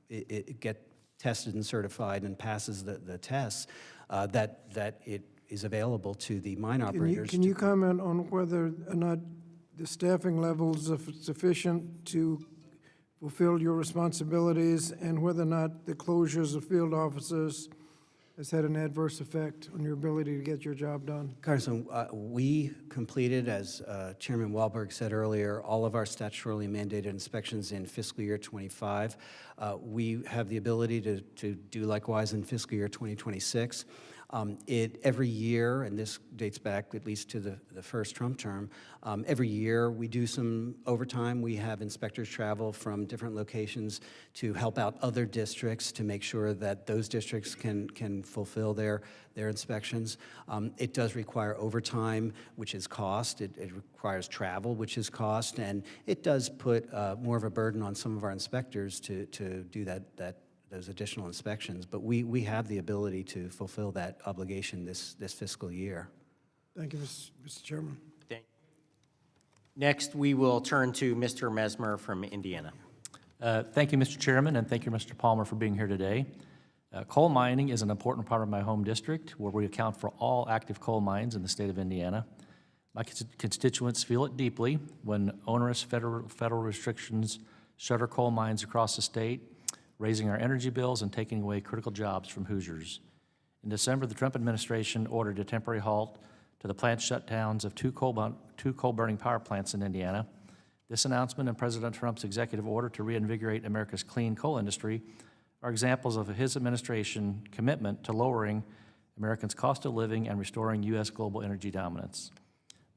Speaker 5: it get tested and certified and passes the tests, that it is available to the mine operators.
Speaker 8: Can you comment on whether or not the staffing levels are sufficient to fulfill your responsibilities, and whether or not the closures of field officers has had an adverse effect on your ability to get your job done?
Speaker 5: Congressman, we completed, as Chairman Wahlberg said earlier, all of our statutorily mandated inspections in fiscal year 25. We have the ability to do likewise in fiscal year 2026. Every year, and this dates back at least to the first Trump term, every year we do some overtime. We have inspectors travel from different locations to help out other districts to make sure that those districts can fulfill their inspections. It does require overtime, which is cost. It requires travel, which is cost, and it does put more of a burden on some of our inspectors to do those additional inspections, but we have the ability to fulfill that obligation this fiscal year.
Speaker 8: Thank you, Mr. Chairman.
Speaker 3: Next, we will turn to Mr. Mesmer from Indiana.
Speaker 9: Thank you, Mr. Chairman, and thank you, Mr. Palmer, for being here today. Coal mining is an important part of my home district, where we account for all active coal mines in the state of Indiana. My constituents feel it deeply when onerous federal restrictions shutter coal mines across the state, raising our energy bills and taking away critical jobs from Hoosiers. In December, the Trump administration ordered a temporary halt to the plant shutdowns of two coal-burning power plants in Indiana. This announcement and President Trump's executive order to reinvigorate America's clean coal industry are examples of his administration commitment to lowering Americans' cost of living and restoring U.S. global energy dominance.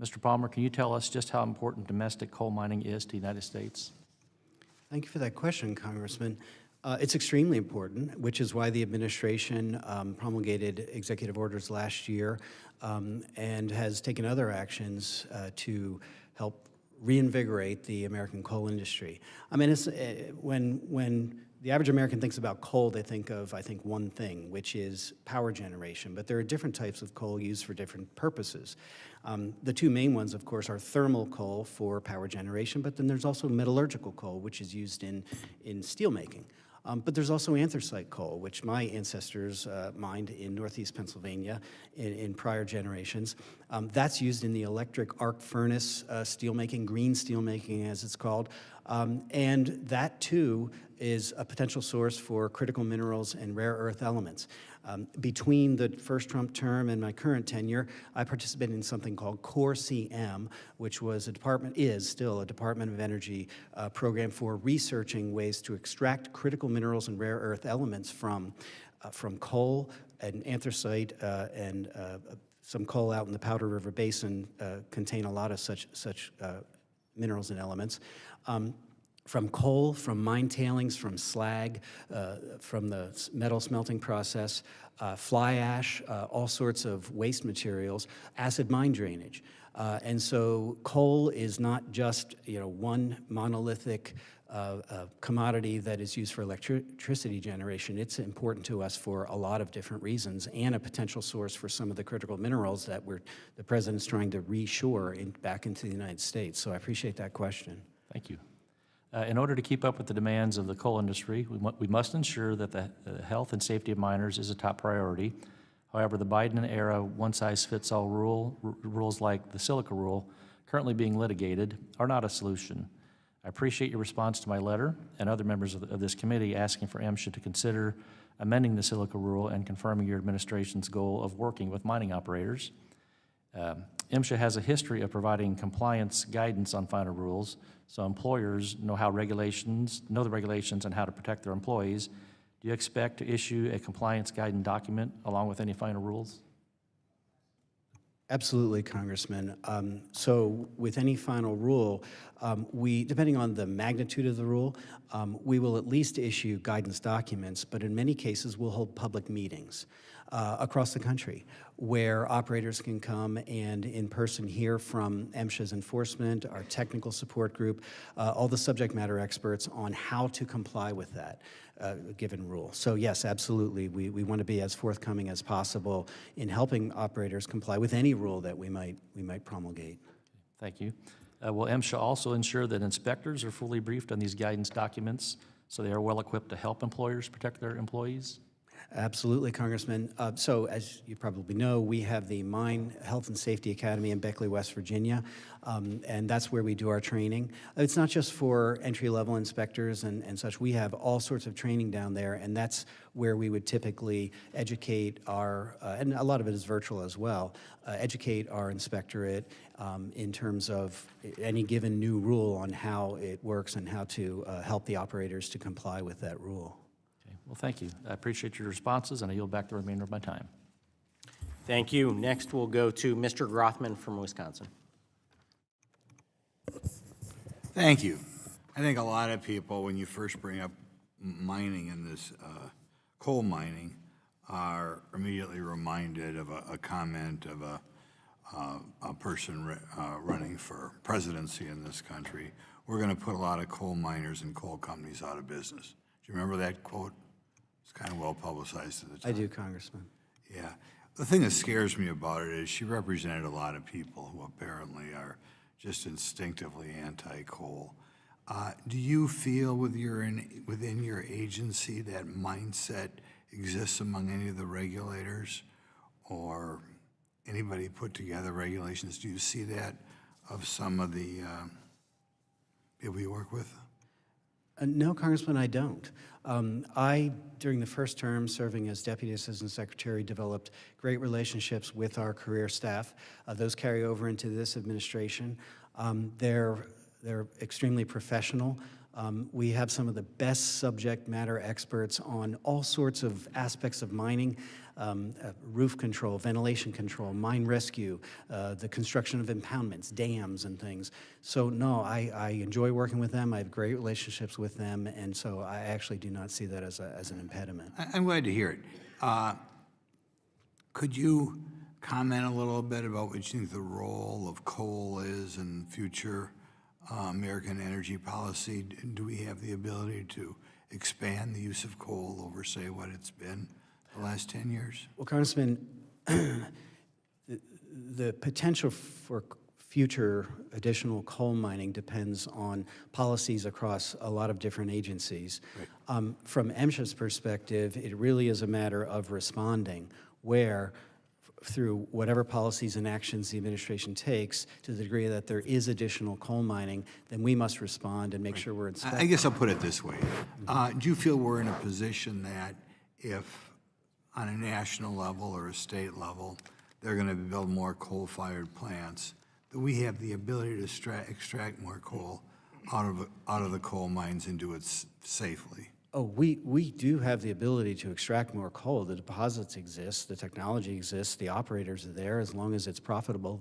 Speaker 9: Mr. Palmer, can you tell us just how important domestic coal mining is to the United States?
Speaker 5: Thank you for that question, Congressman. It's extremely important, which is why the administration promulgated executive orders last year and has taken other actions to help reinvigorate the American coal industry. I mean, when the average American thinks about coal, they think of, I think, one thing, which is power generation. But there are different types of coal used for different purposes. The two main ones, of course, are thermal coal for power generation, but then there's also metallurgical coal, which is used in steelmaking. But there's also anthracite coal, which my ancestors mined in northeast Pennsylvania in prior generations. That's used in the electric arc furnace steelmaking, green steelmaking as it's called. And that, too, is a potential source for critical minerals and rare earth elements. Between the first Trump term and my current tenure, I participated in something called Core CM, which was is still a Department of Energy program for researching ways to extract critical minerals and rare earth elements from coal and anthracite and some coal out in the Powder River Basin contain a lot of such minerals and elements. From coal, from mine tailings, from slag, from the metal smelting process, fly ash, all sorts of waste materials, acid mine drainage. And so coal is not just one monolithic commodity that is used for electricity generation. It's important to us for a lot of different reasons and a potential source for some of the critical minerals that the President's trying to reshore back into the United States. So I appreciate that question.
Speaker 9: Thank you. In order to keep up with the demands of the coal industry, we must ensure that the health and safety of miners is a top priority. However, the Biden-era one-size-fits-all rules like the silica rule currently being litigated are not a solution. I appreciate your response to my letter and other members of this committee asking for MSHA to consider amending the silica rule and confirming your administration's goal of working with mining operators. MSHA has a history of providing compliance guidance on final rules, so employers know the regulations and how to protect their employees. Do you expect to issue a compliance guidance document along with any final rules?
Speaker 5: Absolutely, Congressman. So with any final rule, depending on the magnitude of the rule, we will at least issue guidance documents, but in many cases, we'll hold public meetings across the country where operators can come and in person hear from MSHA's enforcement, our technical support group, all the subject matter experts on how to comply with that given rule. So yes, absolutely, we want to be as forthcoming as possible in helping operators comply with any rule that we might promulgate.
Speaker 9: Thank you. Will MSHA also ensure that inspectors are fully briefed on these guidance documents so they are well equipped to help employers protect their employees?
Speaker 5: Absolutely, Congressman. So as you probably know, we have the Mine Health and Safety Academy in Beckley, West Virginia, and that's where we do our training. It's not just for entry-level inspectors and such. We have all sorts of training down there, and that's where we would typically educate our, and a lot of it is virtual as well, educate our inspectorate in terms of any given new rule on how it works and how to help the operators to comply with that rule.
Speaker 9: Well, thank you. I appreciate your responses, and I yield back the remainder of my time.
Speaker 3: Thank you. Next, we'll go to Mr. Grothman from Wisconsin.
Speaker 10: Thank you. I think a lot of people, when you first bring up mining in this coal mining, are immediately reminded of a comment of a person running for presidency in this country. We're going to put a lot of coal miners and coal companies out of business. Do you remember that quote? It's kind of well publicized at the time.
Speaker 5: I do, Congressman.
Speaker 10: Yeah. The thing that scares me about it is she represented a lot of people who apparently are just instinctively anti-coal. Do you feel within your agency that mindset exists among any of the regulators or anybody put together regulations? Do you see that of some of the people you work with?
Speaker 5: No, Congressman, I don't. During the first term, serving as Deputy Assistant Secretary, developed great relationships with our career staff. Those carry over into this administration. They're extremely professional. We have some of the best subject matter experts on all sorts of aspects of mining, roof control, ventilation control, mine rescue, the construction of impoundments, dams, and things. So no, I enjoy working with them. I have great relationships with them, and so I actually do not see that as an impediment.
Speaker 10: I'm glad to hear it. Could you comment a little bit about what you think the role of coal is in future American energy policy? Do we have the ability to expand the use of coal over, say, what it's been the last 10 years?
Speaker 5: Well, Congressman, the potential for future additional coal mining depends on policies across a lot of different agencies.
Speaker 10: Right.
Speaker 5: From MSHA's perspective, it really is a matter of responding where through whatever policies and actions the administration takes, to the degree that there is additional coal mining, then we must respond and make sure we're inspecting.
Speaker 10: I guess I'll put it this way. Do you feel we're in a position that if on a national level or a state level, they're going to build more coal-fired plants, that we have the ability to extract more coal out of the coal mines and do it safely?
Speaker 5: Oh, we do have the ability to extract more coal. The deposits exist, the technology exists, the operators are there. As long as it's profitable,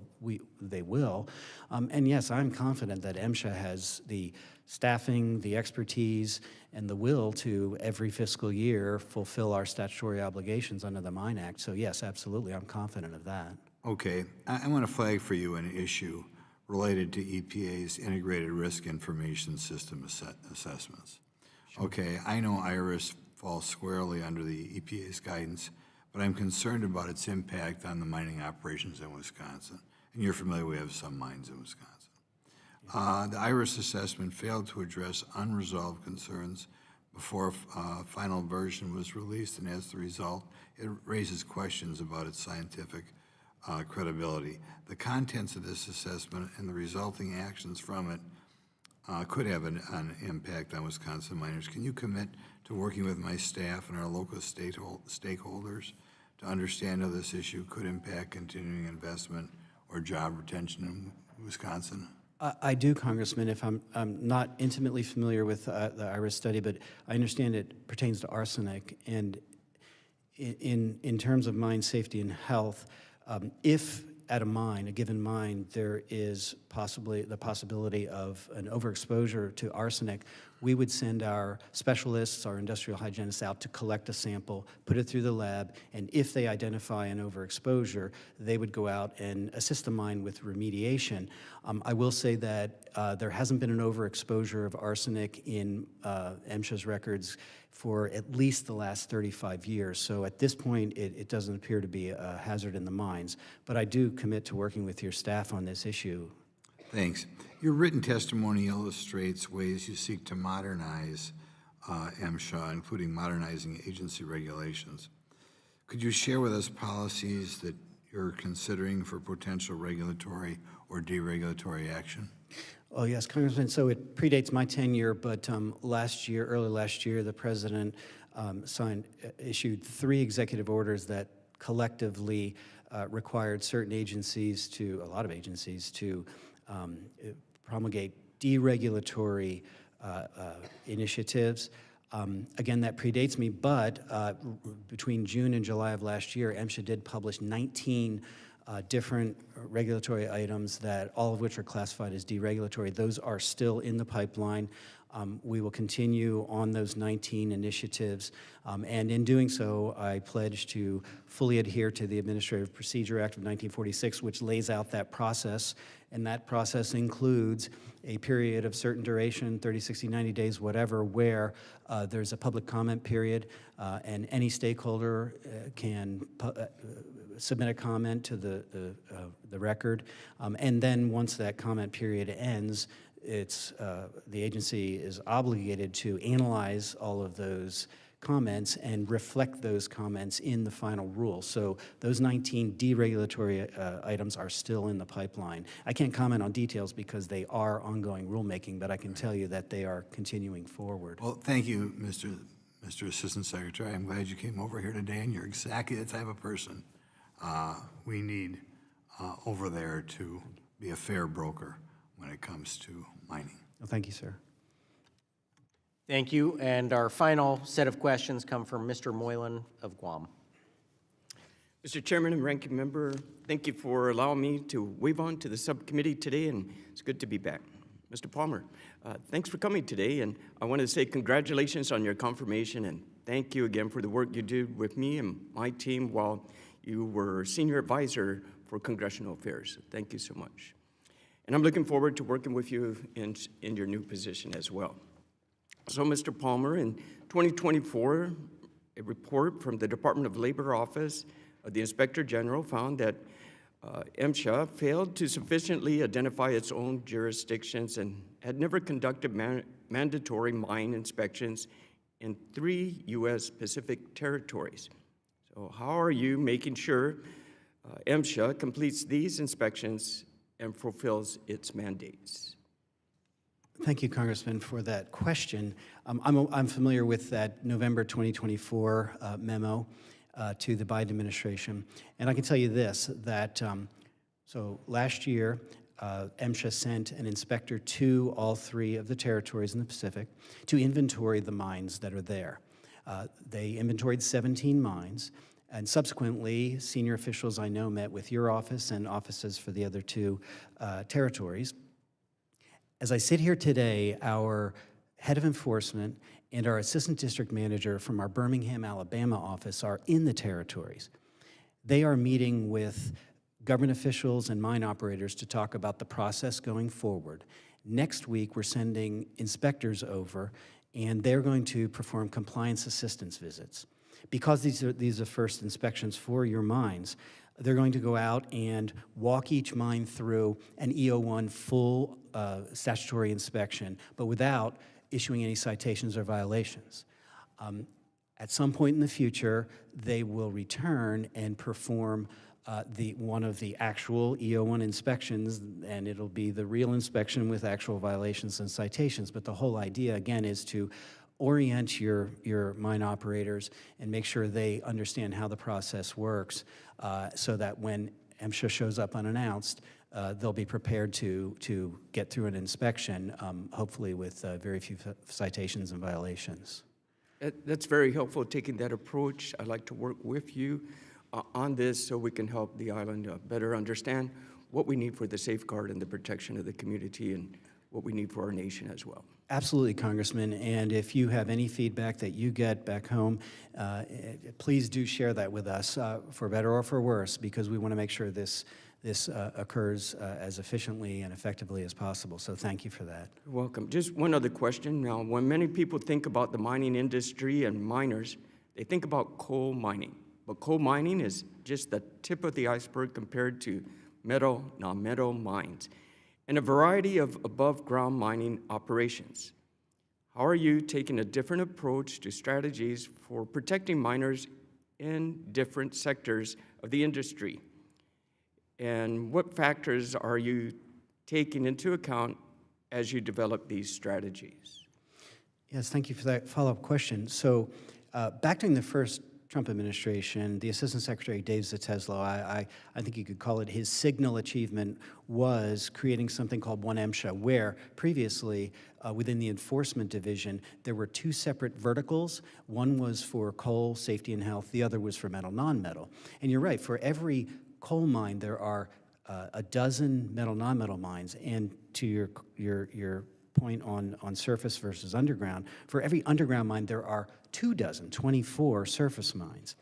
Speaker 5: they will. And yes, I'm confident that MSHA has the staffing, the expertise, and the will to, every fiscal year, fulfill our statutory obligations under the Mine Act. So yes, absolutely, I'm confident of that.
Speaker 10: Okay, I want to flag for you an issue related to EPA's Integrated Risk Information System assessments. Okay, I know IRIS falls squarely under the EPA's guidance, but I'm concerned about its impact on the mining operations in Wisconsin. And you're familiar, we have some mines in Wisconsin. The IRIS assessment failed to address unresolved concerns before a final version was released, and as a result, it raises questions about its scientific credibility. The contents of this assessment and the resulting actions from it could have an impact on Wisconsin miners. Can you commit to working with my staff and our local stakeholders to understand how this issue could impact continuing investment or job retention in Wisconsin?
Speaker 5: I do, Congressman. If I'm not intimately familiar with the IRIS study, but I understand it pertains to arsenic. And in terms of mine safety and health, if at a mine, a given mine, there is possibly the possibility of an overexposure to arsenic, we would send our specialists, our industrial hygienists out to collect a sample, put it through the lab, and if they identify an overexposure, they would go out and assist the mine with remediation. I will say that there hasn't been an overexposure of arsenic in MSHA's records for at least the last 35 years. So at this point, it doesn't appear to be a hazard in the mines. But I do commit to working with your staff on this issue.
Speaker 10: Thanks. Your written testimony illustrates ways you seek to modernize MSHA, including modernizing agency regulations. Could you share with us policies that you're considering for potential regulatory or deregulatory action?
Speaker 5: Oh, yes, Congressman. So it predates my tenure, but early last year, the president issued 3 executive orders that collectively required certain agencies a lot of agencies to promulgate deregulatory initiatives. Again, that predates me, but between June and July of last year, MSHA did publish 19 different regulatory items that all of which are classified as deregulatory. Those are still in the pipeline. We will continue on those 19 initiatives, and in doing so, I pledge to fully adhere to the Administrative Procedure Act of 1946, which lays out that process, and that process includes a period of certain duration, 30, 60, 90 days, whatever, where there's a public comment period, and any stakeholder can submit a comment to the record, and then once that comment period ends, the agency is obligated to analyze all of those comments and reflect those comments in the final rule. So those 19 deregulatory items are still in the pipeline. I can't comment on details because they are ongoing rulemaking, but I can tell you that they are continuing forward.
Speaker 10: Well, thank you, Mr. Assistant Secretary. I'm glad you came over here today, and you're exactly the type of person we need over there to be a fair broker when it comes to mining.
Speaker 5: Well, thank you, sir.
Speaker 3: Thank you. And our final set of questions come from Mr. Moylan of Guam.
Speaker 11: Mr. Chairman and Ranking Member, thank you for allowing me to wave on to the subcommittee today, and it's good to be back. Mr. Palmer, thanks for coming today, and I want to say congratulations on your confirmation, and thank you again for the work you did with me and my team while you were Senior Advisor for Congressional Affairs. Thank you so much. And I'm looking forward to working with you in your new position as well. So, Mr. Palmer, in 2024, a report from the Department of Labor Office of the Inspector General found that MSHA failed to sufficiently identify its own jurisdictions and had never conducted mandatory mine inspections in 3 U.S. Pacific territories. So how are you making sure MSHA completes these inspections and fulfills its mandates?
Speaker 5: Thank you, Congressman, for that question. I'm familiar with that November 2024 memo to the Biden administration, and I can tell you this, that so last year, MSHA sent an inspector to all 3 of the territories in the Pacific to inventory the mines that are there. They inventoried 17 mines, and subsequently, senior officials I know met with your office and offices for the other 2 territories. As I sit here today, our head of enforcement and our assistant district manager from our Birmingham, Alabama office are in the territories. They are meeting with government officials and mine operators to talk about the process going forward. Next week, we're sending inspectors over, and they're going to perform compliance assistance visits. Because these are first inspections for your mines, they're going to go out and walk each mine through an EO1 full statutory inspection, but without issuing any citations or violations. At some point in the future, they will return and perform one of the actual EO1 inspections, and it'll be the real inspection with actual violations and citations. But the whole idea, again, is to orient your mine operators and make sure they understand how the process works so that when MSHA shows up unannounced, they'll be prepared to get through an inspection, hopefully with very few citations and violations.
Speaker 11: That's very helpful, taking that approach. I'd like to work with you on this so we can help the island better understand what we need for the safeguard and the protection of the community and what we need for our nation as well.
Speaker 5: Absolutely, Congressman. And if you have any feedback that you get back home, please do share that with us, for better or for worse, because we want to make sure this occurs as efficiently and effectively as possible. So thank you for that.
Speaker 11: You're welcome. Just one other question. Now, when many people think about the mining industry and miners, they think about coal mining. But coal mining is just the tip of the iceberg compared to metal, non-metal mines, and a variety of above-ground mining operations. How are you taking a different approach to strategies for protecting miners in different sectors of the industry? And what factors are you taking into account as you develop these strategies?
Speaker 5: Yes, thank you for that follow-up question. So back during the first Trump administration, the Assistant Secretary Dave Zeteslo, I think you could call it his signal achievement, was creating something called One MSHA, where previously within the Enforcement Division, there were two separate verticals. One was for coal, safety, and health. The other was for metal, non-metal. And you're right, for every coal mine, there are a dozen metal, non-metal mines. And to your point on surface versus underground, for every underground mine, there are 24 surface mines.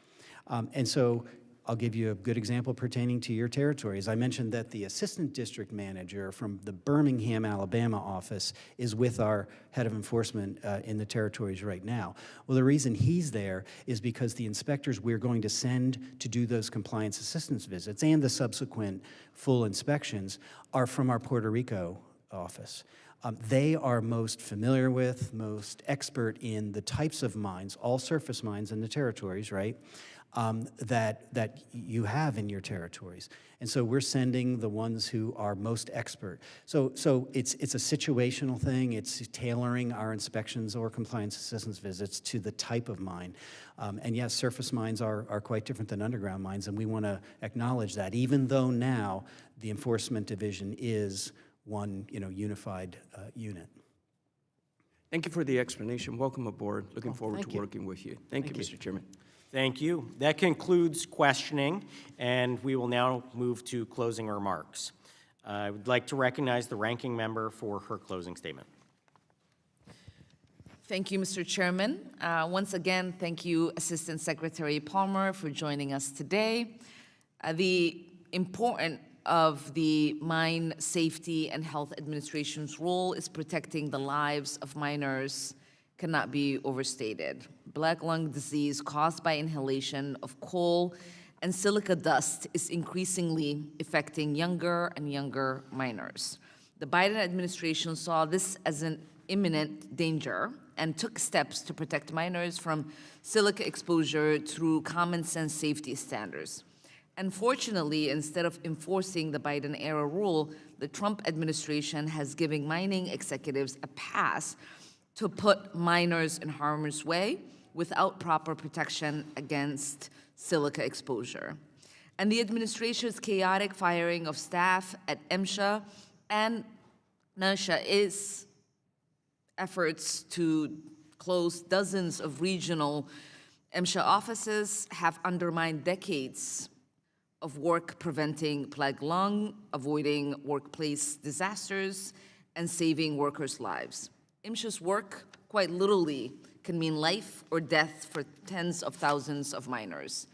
Speaker 5: And so I'll give you a good example pertaining to your territory. As I mentioned that the assistant district manager from the Birmingham, Alabama office is with our head of enforcement in the territories right now. Well, the reason he's there is because the inspectors we're going to send to do those compliance assistance visits and the subsequent full inspections are from our Puerto Rico office. They are most familiar with, most expert in the types of mines, all surface mines in the territories, right, that you have in your territories. And so we're sending the ones who are most expert. So it's a situational thing. It's tailoring our inspections or compliance assistance visits to the type of mine. And yes, surface mines are quite different than underground mines, and we want to acknowledge that, even though now the Enforcement Division is one, unified unit.
Speaker 11: Thank you for the explanation. Welcome aboard. Looking forward
Speaker 5: thank
Speaker 11: to
Speaker 5: you.
Speaker 11: working with you. Thank you, Mr. Chairman.
Speaker 3: Thank you. That concludes questioning, and we will now move to closing remarks. I would like to recognize the ranking member for her closing statement.
Speaker 4: Thank you, Mr. Chairman. Once again, thank you, Assistant Secretary Palmer, for joining us today. The important of the Mine Safety and Health Administration's role is protecting the lives of miners cannot be overstated. Black lung disease caused by inhalation of coal and silica dust is increasingly affecting younger and younger miners. The Biden administration saw this as an imminent danger and took steps to protect miners from silica exposure through common sense safety standards. Unfortunately, instead of enforcing the Biden-era rule, the Trump administration has given mining executives a pass to put miners in harm's way without proper protection against silica exposure. And the administration's chaotic firing of staff at MSHA and NSHA is efforts to close dozens of regional MSHA offices have undermined decades of work preventing plague lung, avoiding workplace disasters, and saving workers' lives. MSHA's work, quite literally, can mean life or death for tens of thousands of miners.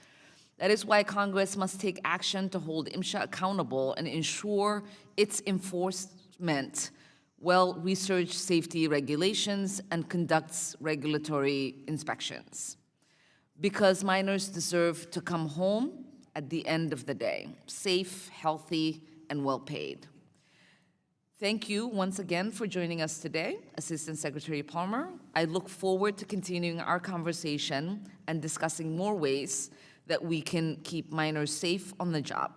Speaker 4: That is why Congress must take action to hold MSHA accountable and ensure its enforcement well-researched safety regulations and conducts regulatory inspections. Because miners deserve to come home at the end of the day, safe, healthy, and well-paid. Thank you once again for joining us today, Assistant Secretary Palmer. I look forward to continuing our conversation and discussing more ways that we can keep miners safe on the job.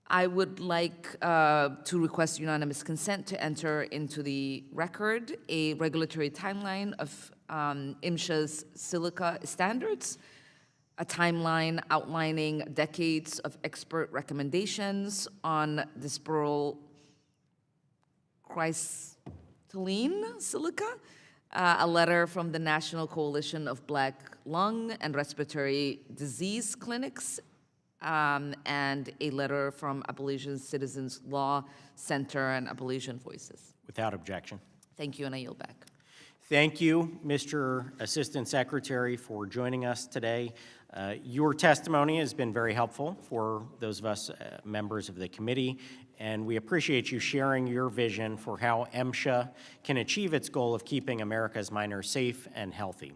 Speaker 4: I would like to request unanimous consent to enter into the record a regulatory timeline of MSHA's silica standards, a timeline outlining decades of expert recommendations on dysperyl crystalline silica, a letter from the National Coalition of Black Lung and Respiratory Disease Clinics, and a letter from Appalachian Citizens Law Center and Appalachian Voices.
Speaker 3: Without objection.
Speaker 4: Thank you, and I yield back.
Speaker 3: Thank you, Mr. Assistant Secretary, for joining us today. Your testimony has been very helpful for those of us members of the committee, and we appreciate you sharing your vision for how MSHA can achieve its goal of keeping America's miners safe and healthy.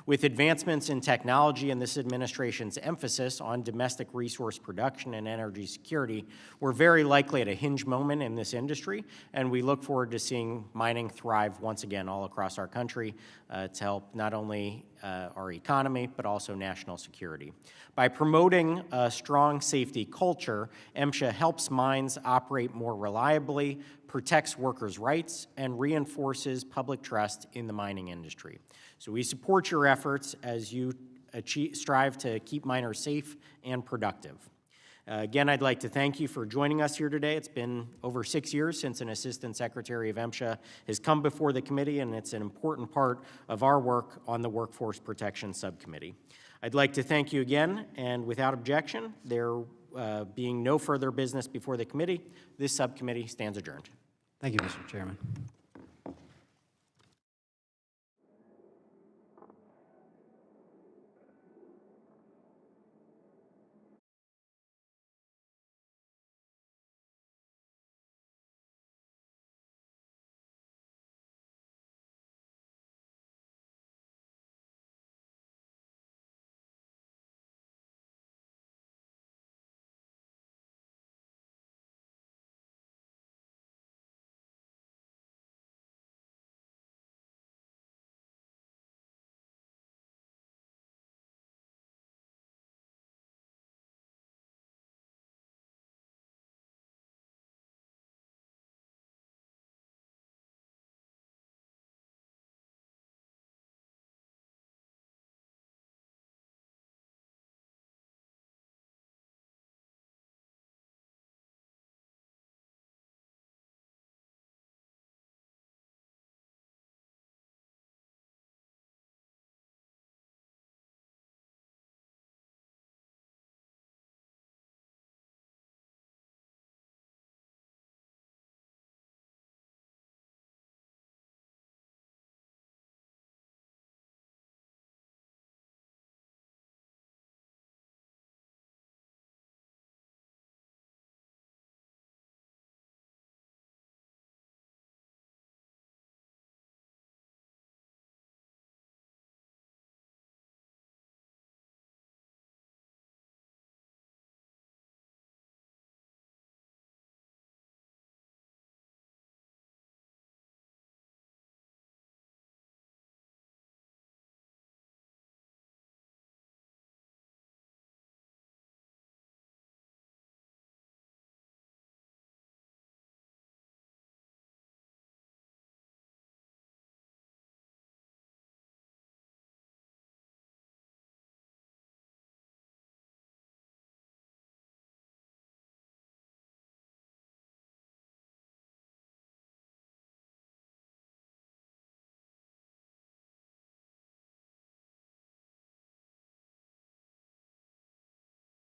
Speaker 3: With advancements in technology and this administration's emphasis on domestic resource production and energy security, we're very likely at a hinge moment in this industry, and we look forward to seeing mining thrive once again all across our country to help not only our economy, but also national security. By promoting a strong safety culture, MSHA helps mines operate more reliably, protects workers' rights, and reinforces public trust in the mining industry. So we support your efforts as you strive to keep miners safe and productive. Again, I'd like to thank you for joining us here today. It's been over 6 years since an Assistant Secretary of MSHA has come before the committee, and it's an important part of our work on the Workforce Protection Subcommittee. I'd like to thank you again, and without objection, there being no further business before the committee, this subcommittee stands adjourned.
Speaker 5: Thank you, Mr. Chairman.